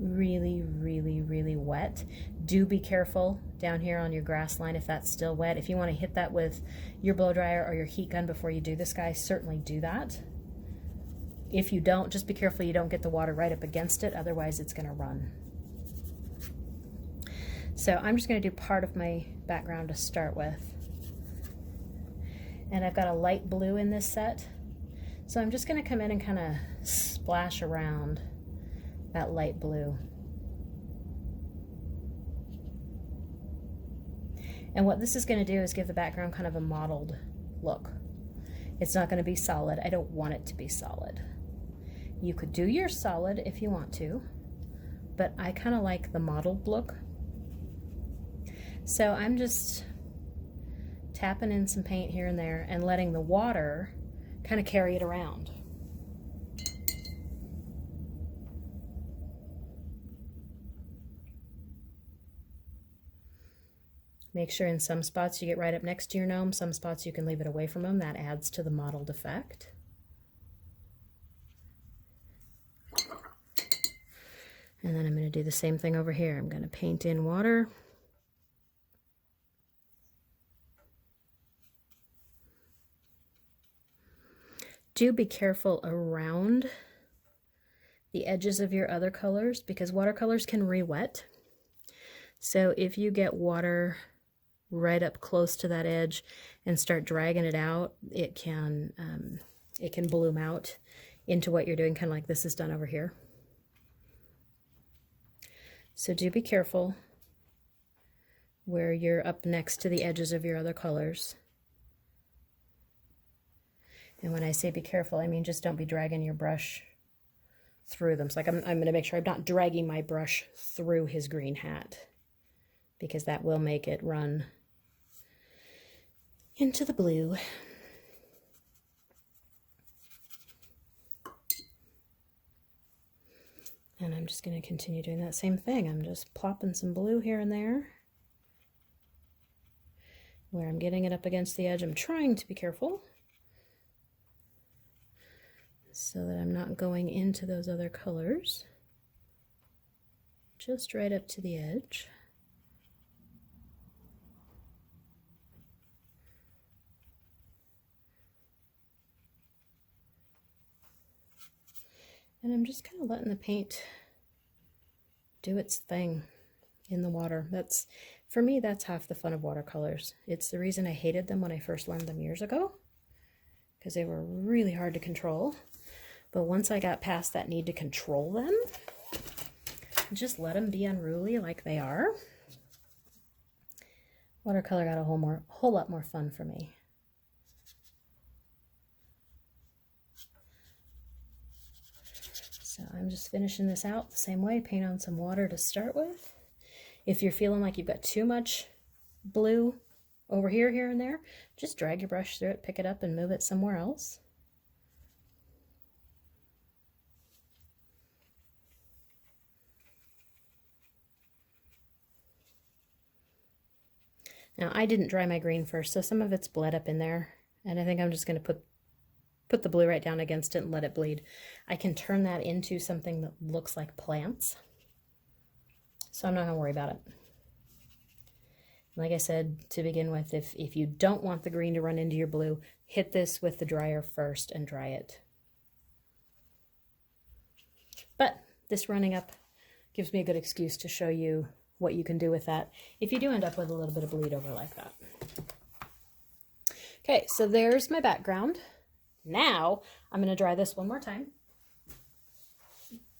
really, really, really wet. Do be careful down here on your grass line if that's still wet. If you want to hit that with your blow dryer or your heat gun before you do this, guys, certainly do that. If you don't, just be careful you don't get the water right up against it, otherwise it's going to run. So I'm just going to do part of my background to start with. And I've got a light blue in this set, so I'm just going to come in and kind of splash around that light blue. And what this is going to do is give the background kind of a mottled look. It's not going to be solid. I don't want it to be solid. You could do your solid if you want to, but I kind of like the mottled look. So I'm just tapping in some paint here and there and letting the water kind of carry it around. Make sure in some spots you get right up next to your gnome, some spots you can leave it away from them. That adds to the mottled effect. And then I'm going to do the same thing over here. I'm going to paint in water. Do be careful around the edges of your other colors because watercolors can re-wet. So if you get water right up close to that edge and start dragging it out, it can bloom out into what you're doing, kind of like this is done over here. So do be careful where you're up next to the edges of your other colors. And when I say be careful, I mean just don't be dragging your brush through them. So like I'm going to make sure I'm not dragging my brush through his green hat, because that will make it run into the blue. And I'm just going to continue doing that same thing. I'm just plopping some blue here and there. Where I'm getting it up against the edge, I'm trying to be careful so that I'm not going into those other colors. Just right up to the edge. And I'm just kind of letting the paint do its thing in the water. That's, for me, that's half the fun of watercolors. It's the reason I hated them when I first learned them years ago, because they were really hard to control. But once I got past that need to control them, just let them be unruly like they are, watercolor got a whole lot more fun for me. So I'm just finishing this out the same way, paint on some water to start with. If you're feeling like you've got too much blue over here, here and there, just drag your brush through it, pick it up and move it somewhere else. Now I didn't dry my green first, so some of it's bled up in there, and I think I'm just going to put the blue right down against it and let it bleed. I can turn that into something that looks like plants, so I'm not going to worry about it. Like I said to begin with, if you don't want the green to run into your blue, hit this with the dryer first and dry it. But this running up gives me a good excuse to show you what you can do with that if you do end up with a little bit of bleed over like that. Okay, so there's my background. Now I'm going to dry this one more time.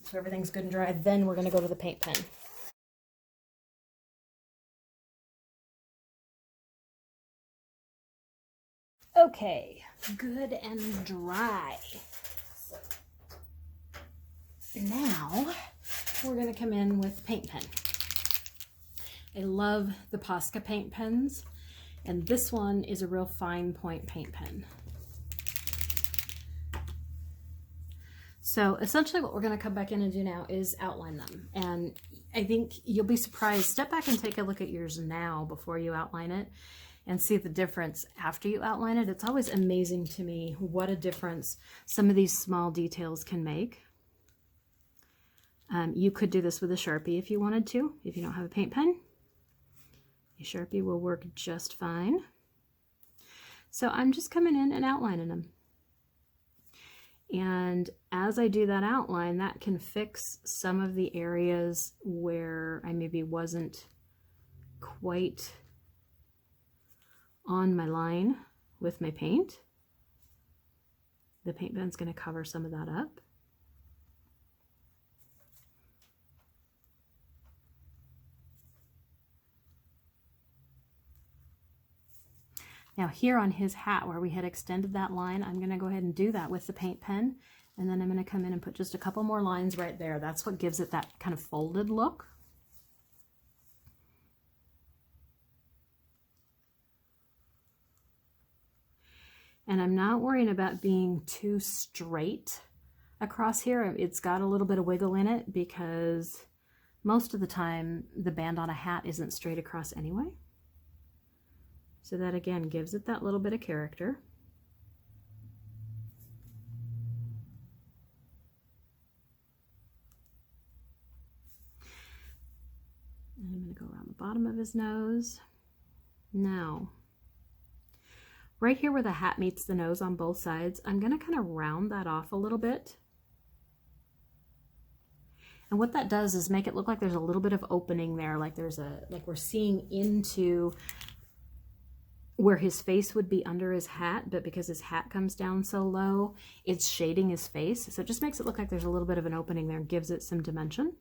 So everything's good and dry. Then we're going to go to the paint pen. Okay, good and dry. So now we're going to come in with the paint pen. I love the Posca paint pens, and this one is a real fine point paint pen. So essentially what we're going to come back in and do now is outline them. And I think you'll be surprised. Step back and take a look at yours now before you outline it and see the difference after you outline it. It's always amazing to me what a difference some of these small details can make. You could do this with a Sharpie if you wanted to, if you don't have a paint pen. A Sharpie will work just fine. So I'm just coming in and outlining them. And as I do that outline, that can fix some of the areas where I maybe wasn't quite on my line with my paint. The paint pen's going to cover some of that up. Now here on his hat where we had extended that line, I'm going to go ahead and do that with the paint pen. And then I'm going to come in and put just a couple more lines right there. That's what gives it that kind of folded look. And I'm not worrying about being too straight across here. It's got a little bit of wiggle in it because most of the time the band on a hat isn't straight across anyway. So that again gives it that little bit of character. And I'm going to go around the bottom of his nose. Now, right here where the hat meets the nose on both sides, I'm going to kind of round that off a little bit. And what that does is make it look like there's a little bit of opening there, like we're seeing into where his face would be under his hat, but because his hat comes down so low, it's shading his face. So it just makes it look like there's a little bit of an opening there and gives it some dimension.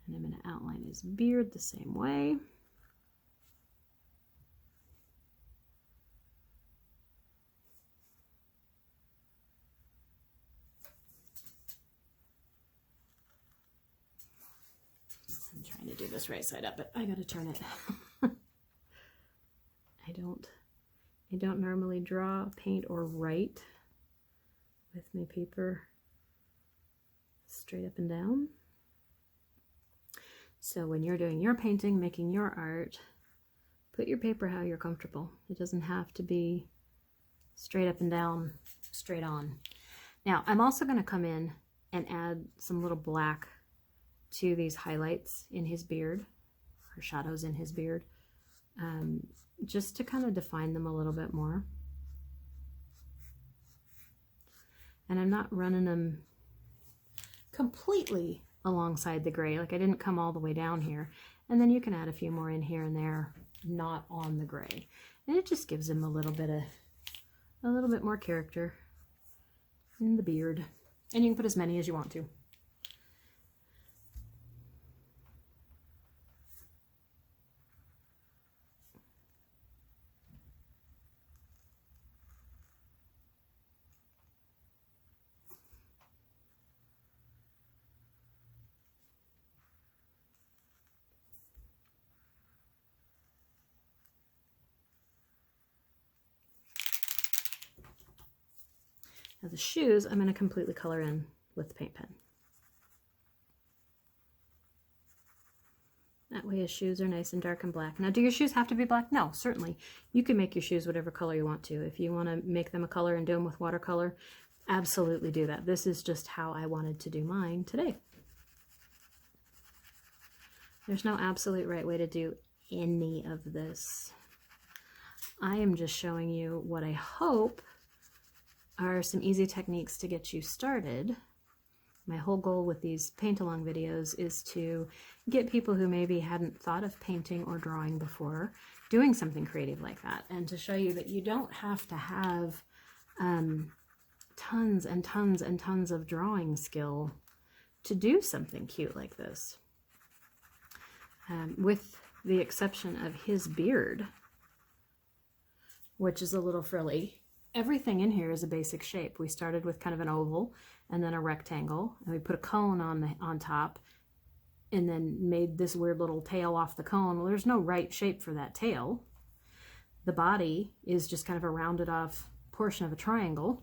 And I'm going to outline his beard the same way. I'm trying to do this right side up, but I gotta turn it. I don't normally draw, paint, or write with my paper straight up and down. So when you're doing your painting, making your art, put your paper how you're comfortable. It doesn't have to be straight up and down, straight on. Now, I'm also going to come in and add some little black to these highlights in his beard, or shadows in his beard, just to kind of define them a little bit more. And I'm not running them completely alongside the gray, like I didn't come all the way down here. And then you can add a few more in here and there, not on the gray. And it just gives him a little bit more character in the beard. And you can put as many as you want to. Now the shoes, I'm going to completely color in with the paint pen. That way his shoes are nice and dark and black. Now, do your shoes have to be black? No, certainly. You can make your shoes whatever color you want to. If you want to make them a color and do them with watercolor, absolutely do that. This is just how I wanted to do mine today. There's no absolute right way to do any of this. I am just showing you what I hope are some easy techniques to get you started. My whole goal with these paint-along videos is to get people who maybe hadn't thought of painting or drawing before doing something creative like that, and to show you that you don't have to have tons and tons and tons of drawing skill to do something cute like this. With the exception of his beard, which is a little frilly. Everything in here is a basic shape. We started with kind of an oval and then a rectangle, and we put a cone on top and then made this weird little tail off the cone. Well, there's no right shape for that tail. The body is just kind of a rounded off portion of a triangle.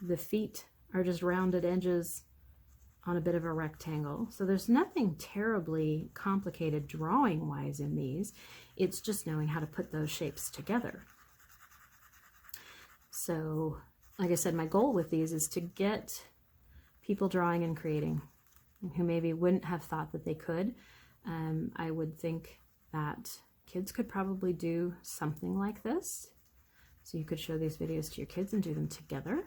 The feet are just rounded edges on a bit of a rectangle. So there's nothing terribly complicated drawing wise in these. It's just knowing how to put those shapes together. So like I said, my goal with these is to get people drawing and creating who maybe wouldn't have thought that they could. I would think that kids could probably do something like this. So you could show these videos to your kids and do them together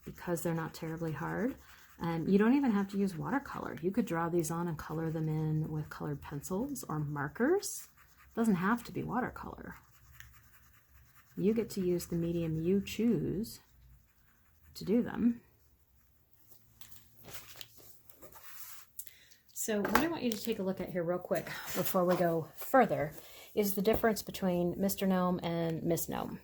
because they're not terribly hard. You don't even have to use watercolor. You could draw these on and color them in with colored pencils or markers. It doesn't have to be watercolor. You get to use the medium you choose to do them. So what I want you to take a look at here real quick before we go further is the difference between Mr. Gnome and Miss Gnome.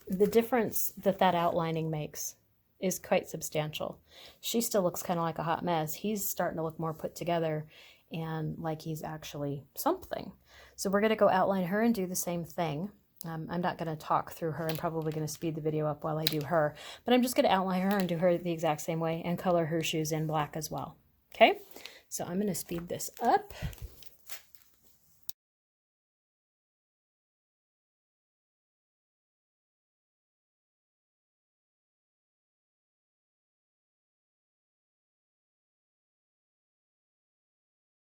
The difference that outlining makes is quite substantial. She still looks kind of like a hot mess. He's starting to look more put together and like he's actually something. So we're going to go outline her and do the same thing. I'm not going to talk through her. I'm probably going to speed the video up while I do her. But I'm just going to outline her and do her the exact same way and color her shoes in black as well. Okay? So I'm going to speed this up.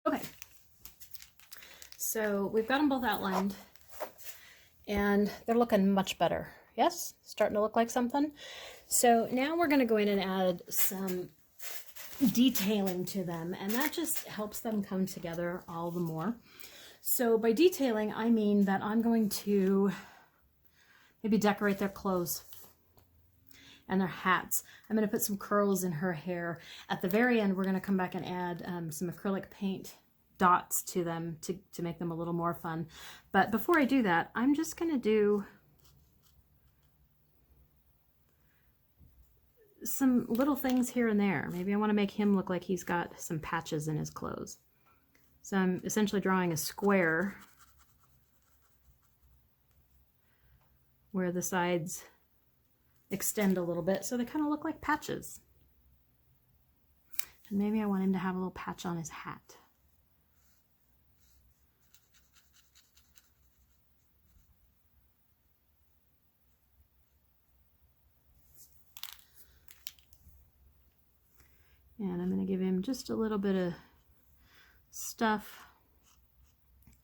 Okay. So we've got them both outlined. And they're looking much better. Yes? Starting to look like something. So now we're going to go in and add some detailing to them, and that just helps them come together all the more. So by detailing, I mean that I'm going to maybe decorate their clothes and their hats. I'm going to put some curls in her hair. At the very end, we're going to come back and add some acrylic paint dots to them to make them a little more fun. But before I do that, I'm just going to do some little things here and there. Maybe I want to make him look like he's got some patches in his clothes. So I'm essentially drawing a square where the sides extend a little bit so they kind of look like patches. And maybe I want him to have a little patch on his hat. And I'm going to give him just a little bit of stuff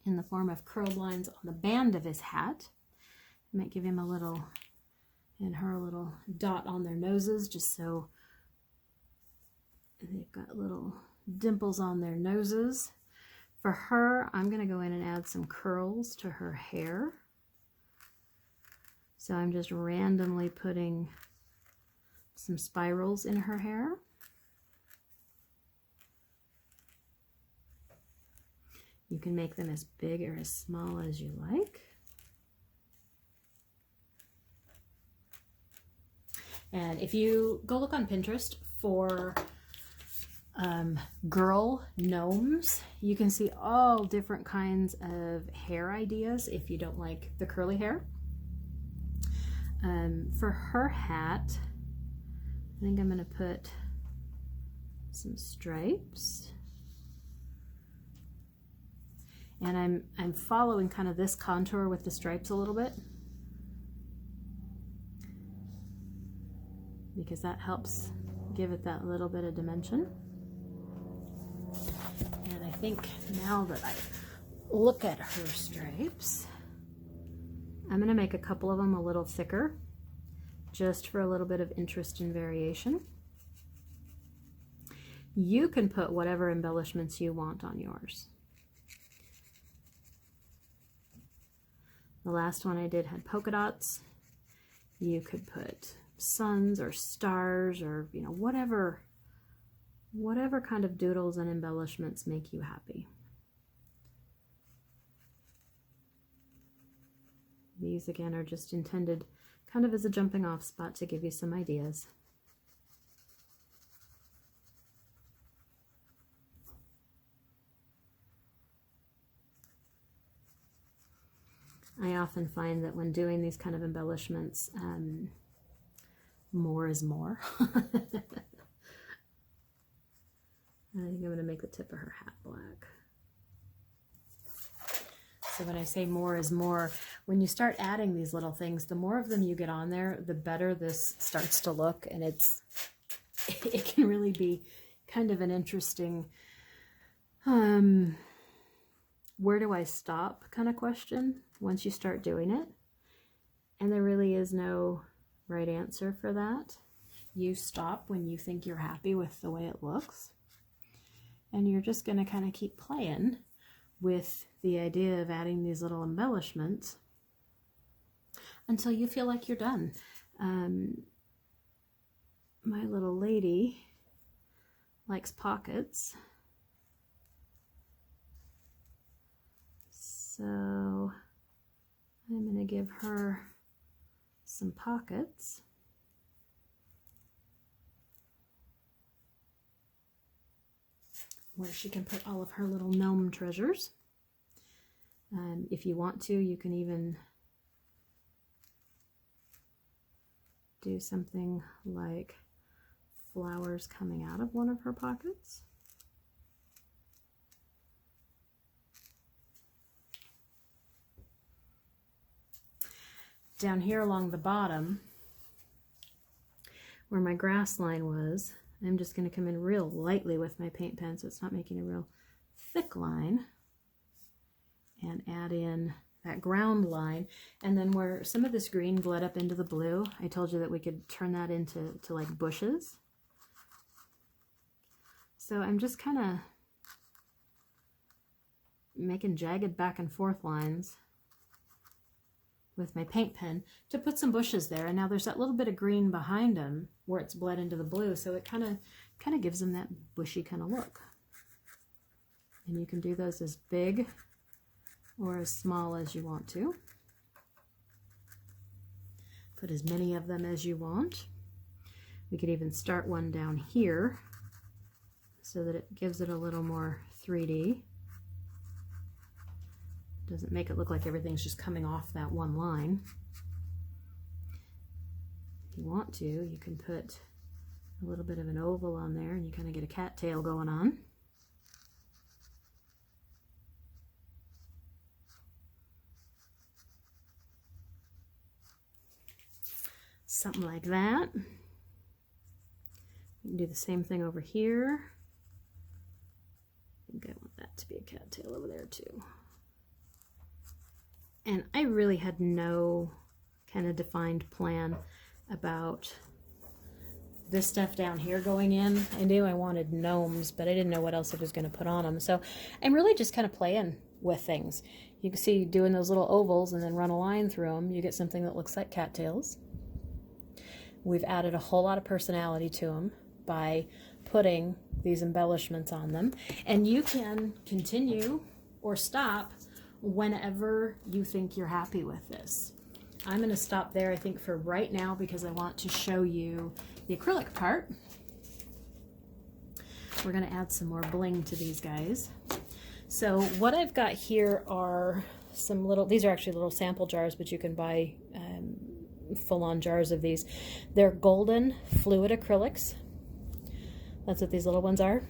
in the form of curled lines on the band of his hat. I might give him a little, and her a little dot on their noses, just so they've got little dimples on their noses. For her, I'm going to go in and add some curls to her hair. So I'm just randomly putting some spirals in her hair. You can make them as big or as small as you like. And if you go look on Pinterest for girl gnomes, you can see all different kinds of hair ideas if you don't like the curly hair. For her hat, I think I'm going to put some stripes. And I'm following kind of this contour with the stripes a little bit, because that helps give it that little bit of dimension. And I think now that I look at her stripes, I'm going to make a couple of them a little thicker, just for a little bit of interest and variation. You can put whatever embellishments you want on yours. The last one I did had polka dots. You could put suns or stars or, you know, whatever kind of doodles and embellishments make you happy. These again are just intended kind of as a jumping off spot to give you some ideas. I often find that when doing these kind of embellishments, more is more. I think I'm going to make the tip of her hat black. So when I say more is more, when you start adding these little things, the more of them you get on there, the better this starts to look, and it can really be kind of an interesting where do I stop kind of question once you start doing it. And there really is no right answer for that. You stop when you think you're happy with the way it looks. And you're just going to kind of keep playing with the idea of adding these little embellishments until you feel like you're done. My little lady likes pockets. So I'm going to give her some pockets. Where she can put all of her little gnome treasures. If you want to, you can even do something like flowers coming out of one of her pockets. Down here along the bottom, where my grass line was, I'm just going to come in real lightly with my paint pen so it's not making a real thick line, and add in that ground line. And then where some of this green bled up into the blue, I told you that we could turn that into like bushes. So I'm just kind of making jagged back and forth lines with my paint pen to put some bushes there. And now there's that little bit of green behind them where it's bled into the blue, so it kind of gives them that bushy kind of look. And you can do those as big or as small as you want to. Put as many of them as you want. We could even start one down here so that it gives it a little more 3D. Doesn't make it look like everything's just coming off that one line. If you want to, you can put a little bit of an oval on there and you kind of get a cattail going on. Something like that. You can do the same thing over here. I think I want that to be a cattail over there too. And I really had no kind of defined plan about this stuff down here going in. I knew I wanted gnomes, but I didn't know what else I was going to put on them. So I'm really just kind of playing with things. You can see doing those little ovals and then run a line through them, you get something that looks like cattails. We've added a whole lot of personality to them by putting these embellishments on them. And you can continue or stop whenever you think you're happy with this. I'm going to stop there, I think, for right now because I want to show you the acrylic part. We're going to add some more bling to these guys. So what I've got here are some little, these are actually little sample jars, but you can buy full-on jars of these. They're golden fluid acrylics. That's what these little ones are.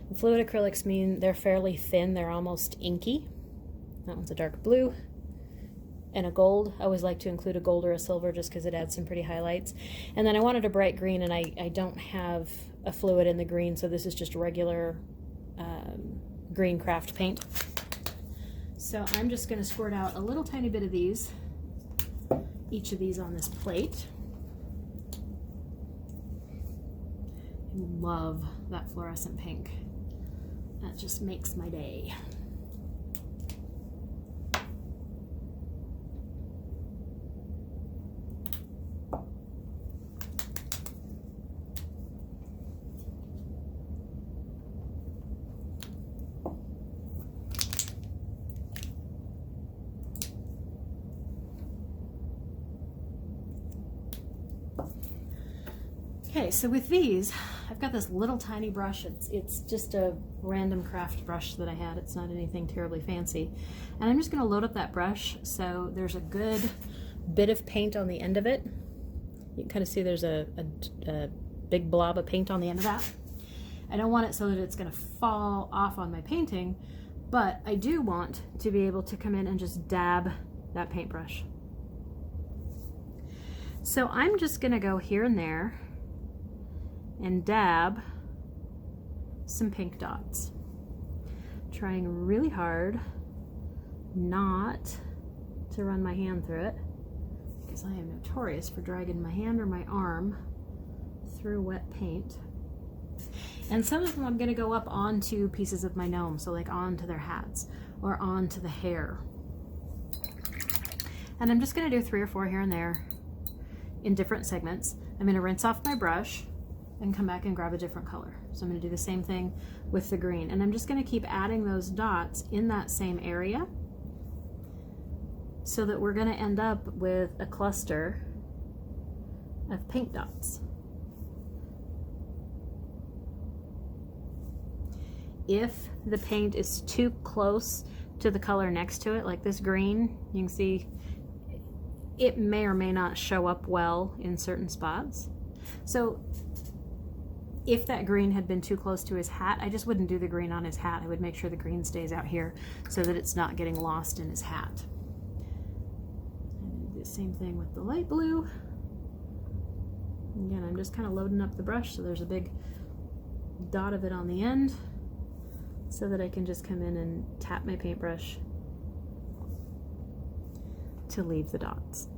The fluid acrylics mean they're fairly thin, they're almost inky. That one's a dark blue and a gold. I always like to include a gold or a silver just because it adds some pretty highlights. And then I wanted a bright green, and I don't have a fluid in the green, so this is just regular green craft paint. So I'm just going to squirt out a little tiny bit of these, each of these on this plate. I love that fluorescent pink. That just makes my day. Okay, so with these, I've got this little tiny brush. It's just a random craft brush that I had. It's not anything terribly fancy. And I'm just going to load up that brush so there's a good bit of paint on the end of it. You can kind of see there's a big blob of paint on the end of that. I don't want it so that it's going to fall off on my painting, but I do want to be able to come in and just dab that paintbrush. So I'm just going to go here and there and dab some pink dots, trying really hard not to run my hand through it because I am notorious for dragging my hand or my arm through wet paint. And some of them I'm going to go up onto pieces of my gnome, so like onto their hats or onto the hair. And I'm just going to do 3 or 4 here and there in different segments. I'm going to rinse off my brush and come back and grab a different color. So I'm going to do the same thing with the green, and I'm just going to keep adding those dots in that same area so that we're going to end up with a cluster of paint dots. If the paint is too close to the color next to it, like this green, you can see it may or may not show up well in certain spots. So if that green had been too close to his hat, I just wouldn't do the green on his hat. I would make sure the green stays out here so that it's not getting lost in his hat. And do the same thing with the light blue. Again, I'm just kind of loading up the brush so there's a big dot of it on the end so that I can just come in and tap my paintbrush to leave the dots.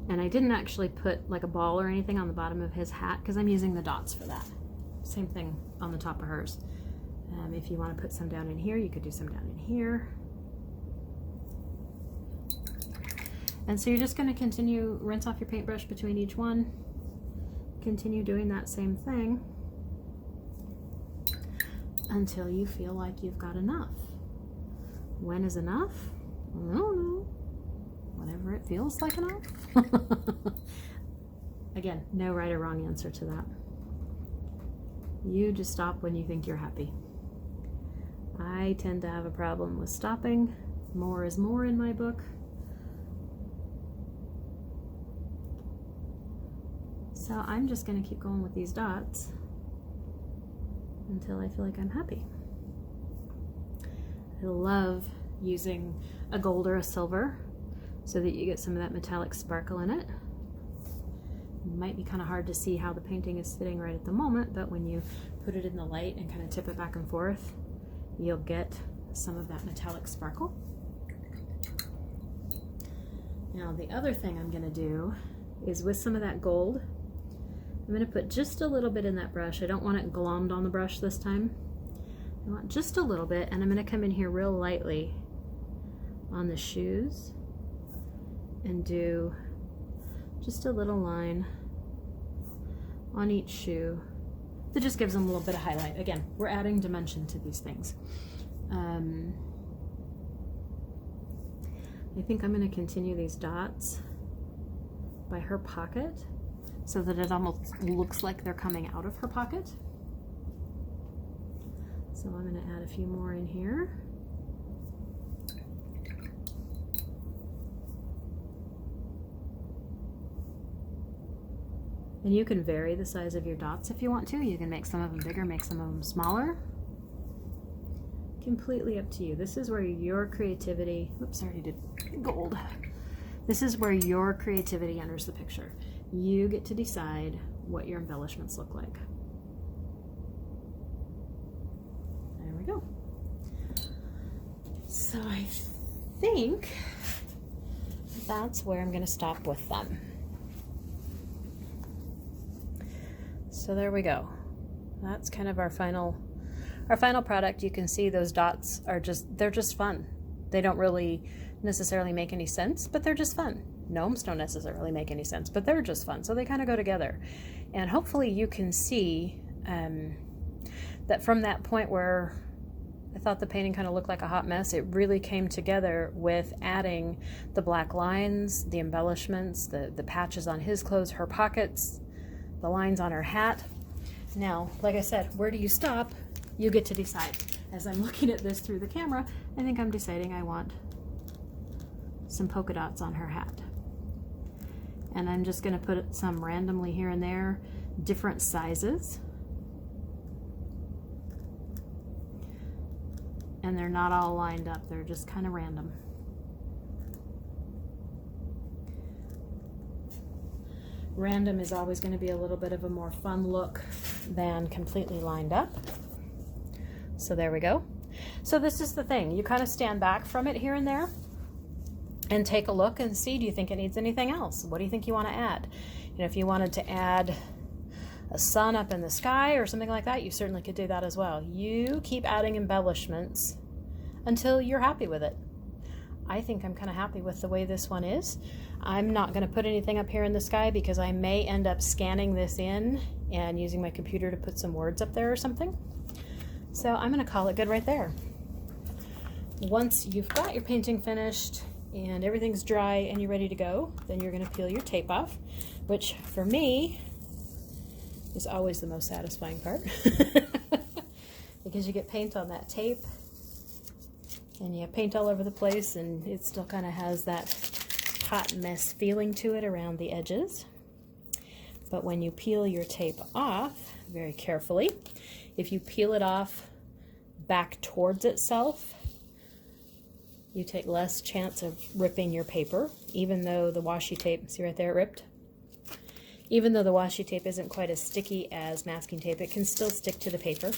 And I didn't actually put like a ball or anything on the bottom of his hat because I'm using the dots for that. Same thing on the top of hers. If you want to put some down in here, you could do some down in here. And so you're just going to continue, rinse off your paintbrush between each one, continue doing that same thing until you feel like you've got enough. When is enough? I don't know. Whenever it feels like enough. Again, no right or wrong answer to that. You just stop when you think you're happy. I tend to have a problem with stopping. More is more in my book. So I'm just going to keep going with these dots until I feel like I'm happy. I love using a gold or a silver so that you get some of that metallic sparkle in it. It might be kind of hard to see how the painting is sitting right at the moment, but when you put it in the light and kind of tip it back and forth, you'll get some of that metallic sparkle. Now the other thing I'm going to do is with some of that gold, I'm going to put just a little bit in that brush. I don't want it glommed on the brush this time. I want just a little bit, and I'm going to come in here real lightly on the shoes and do just a little line on each shoe that just gives them a little bit of highlight. Again, we're adding dimension to these things. I think I'm going to continue these dots by her pocket so that it almost looks like they're coming out of her pocket. So I'm going to add a few more in here. And you can vary the size of your dots if you want to. You can make some of them bigger, make some of them smaller. Completely up to you. This is where your creativity, oops, I already did gold. This is where your creativity enters the picture. You get to decide what your embellishments look like. There we go. So I think that's where I'm going to stop with them. So there we go. That's kind of our final product. You can see those dots are they're just fun. They don't really necessarily make any sense, but they're just fun. Gnomes don't necessarily make any sense, but they're just fun. So they kind of go together. And hopefully you can see that from that point where I thought the painting kind of looked like a hot mess, it really came together with adding the black lines, the embellishments, the patches on his clothes, her pockets, the lines on her hat. Now, like I said, where do you stop? You get to decide. As I'm looking at this through the camera, I think I'm deciding I want some polka dots on her hat. And I'm just going to put some randomly here and there, different sizes. And they're not all lined up, they're just kind of random. Random is always going to be a little bit of a more fun look than completely lined up. So there we go. So this is the thing, you kind of stand back from it here and there and take a look and see, do you think it needs anything else? What do you think you want to add? You know, if you wanted to add a sun up in the sky or something like that, you certainly could do that as well. You keep adding embellishments until you're happy with it. I think I'm kind of happy with the way this one is. I'm not going to put anything up here in the sky because I may end up scanning this in and using my computer to put some words up there or something. So I'm going to call it good right there. Once you've got your painting finished and everything's dry and you're ready to go, then you're going to peel your tape off, which for me is always the most satisfying part because you get paint on that tape and you have paint all over the place, and it still kind of has that hot mess feeling to it around the edges. But when you peel your tape off very carefully, if you peel it off back towards itself, you take less chance of ripping your paper, even though the washi tape, see right there, it ripped? Even though the washi tape isn't quite as sticky as masking tape, it can still stick to the paper.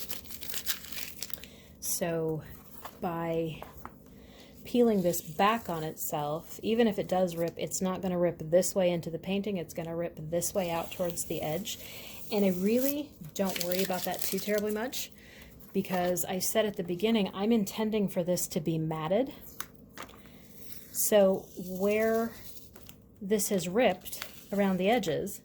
So by peeling this back on itself, even if it does rip, it's not going to rip this way into the painting, it's going to rip this way out towards the edge. And I really don't worry about that too terribly much, because I said at the beginning, I'm intending for this to be matted. So where this has ripped around the edges,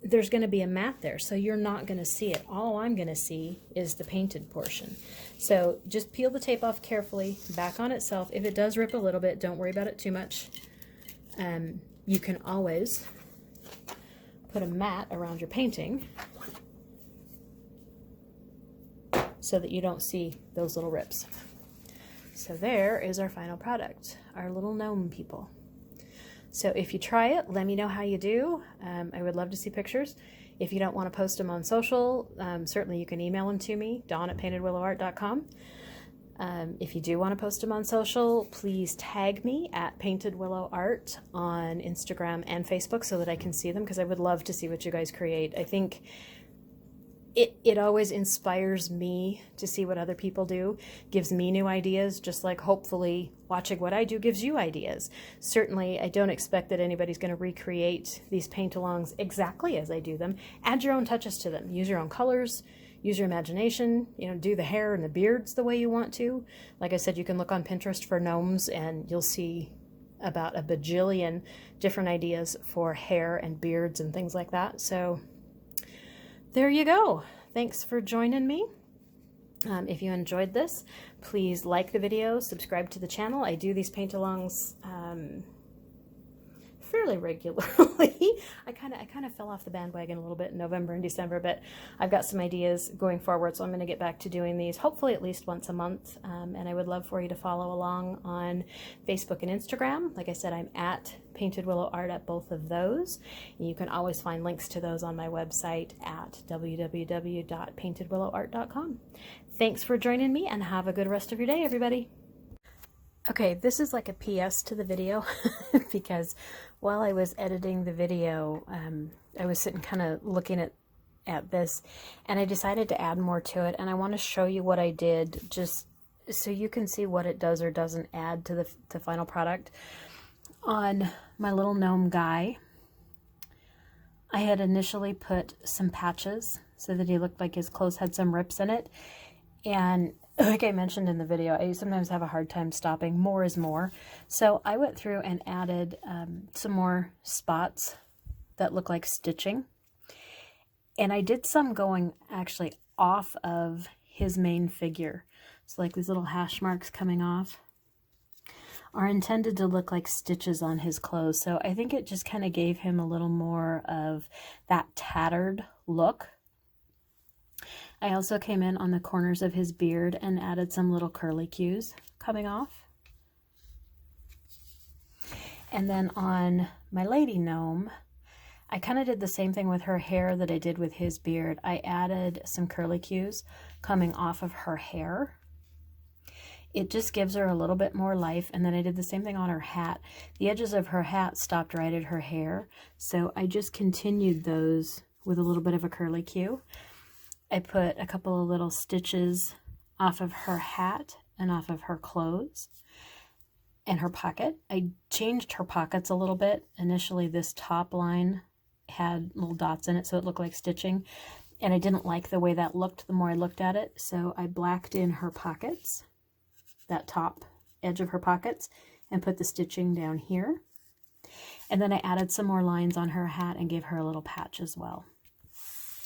there's going to be a mat there, so you're not going to see it. All I'm going to see is the painted portion. So just peel the tape off carefully, back on itself. If it does rip a little bit, don't worry about it too much. You can always put a mat around your painting so that you don't see those little rips. So there is our final product, our little gnome people. So if you try it, let me know how you do. I would love to see pictures. If you don't want to post them on social, certainly you can email them to me, dawn@paintedwillowart.com. If you do want to post them on social, please tag me at Painted Willow Art on Instagram and Facebook so that I can see them, because I would love to see what you guys create. I think it always inspires me to see what other people do, gives me new ideas, just like hopefully watching what I do gives you ideas. Certainly, I don't expect that anybody's going to recreate these paint-alongs exactly as I do them. Add your own touches to them. Use your own colors, use your imagination, do the hair and the beards the way you want to. Like I said, you can look on Pinterest for gnomes and you'll see about a bajillion different ideas for hair and beards and things like that. So there you go. Thanks for joining me. If you enjoyed this, please like the video, subscribe to the channel. I do these paint-alongs fairly regularly. I kind of fell off the bandwagon a little bit in November and December, but I've got some ideas going forward, so I'm going to get back to doing these hopefully at least once a month. And I would love for you to follow along on Facebook and Instagram. Like I said, I'm at Painted Willow Art at both of those. And you can always find links to those on my website at www.paintedwillowart.com. Thanks for joining me, and have a good rest of your day, everybody. Okay, this is like a PS to the video because while I was editing the video, I was sitting kind of looking at this, and I decided to add more to it, and I want to show you what I did just so you can see what it does or doesn't add to the final product. On my little gnome guy, I had initially put some patches so that he looked like his clothes had some rips in it, and like I mentioned in the video, I sometimes have a hard time stopping. More is more. So I went through and added some more spots that look like stitching. And I did some going actually off of his main figure. So like these little hash marks coming off are intended to look like stitches on his clothes. So I think it just kind of gave him a little more of that tattered look. I also came in on the corners of his beard and added some little curly cues coming off. And then on my lady gnome, I kind of did the same thing with her hair that I did with his beard. I added some curly cues coming off of her hair. It just gives her a little bit more life. And then I did the same thing on her hat. The edges of her hat stopped right at her hair, so I just continued those with a little bit of a curly cue. I put a couple of little stitches off of her hat and off of her clothes and her pocket. I changed her pockets a little bit. Initially, this top line had little dots in it, so it looked like stitching, and I didn't like the way that looked the more I looked at it, so I blacked in her pockets, that top edge of her pockets and put the stitching down here. And then I added some more lines on her hat and gave her a little patch as well.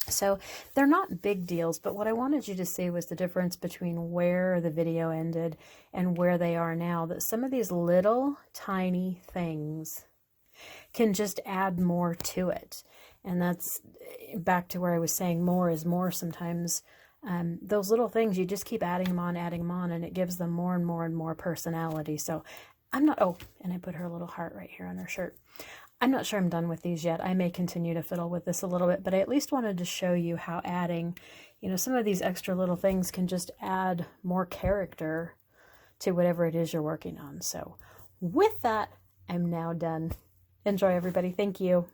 So they're not big deals, but what I wanted you to see was the difference between where the video ended and where they are now, that some of these little tiny things can just add more to it. And that's back to where I was saying more is more sometimes. Those little things, you just keep adding them on, and it gives them more and more and more personality. So I'm not, oh, and I put her little heart right here on her shirt. I'm not sure I'm done with these yet. I may continue to fiddle with this a little bit, but I at least wanted to show you how adding, you know, some of these extra little things can just add more character to whatever it is you're working on. So with that, I'm now done. Enjoy, everybody. Thank you.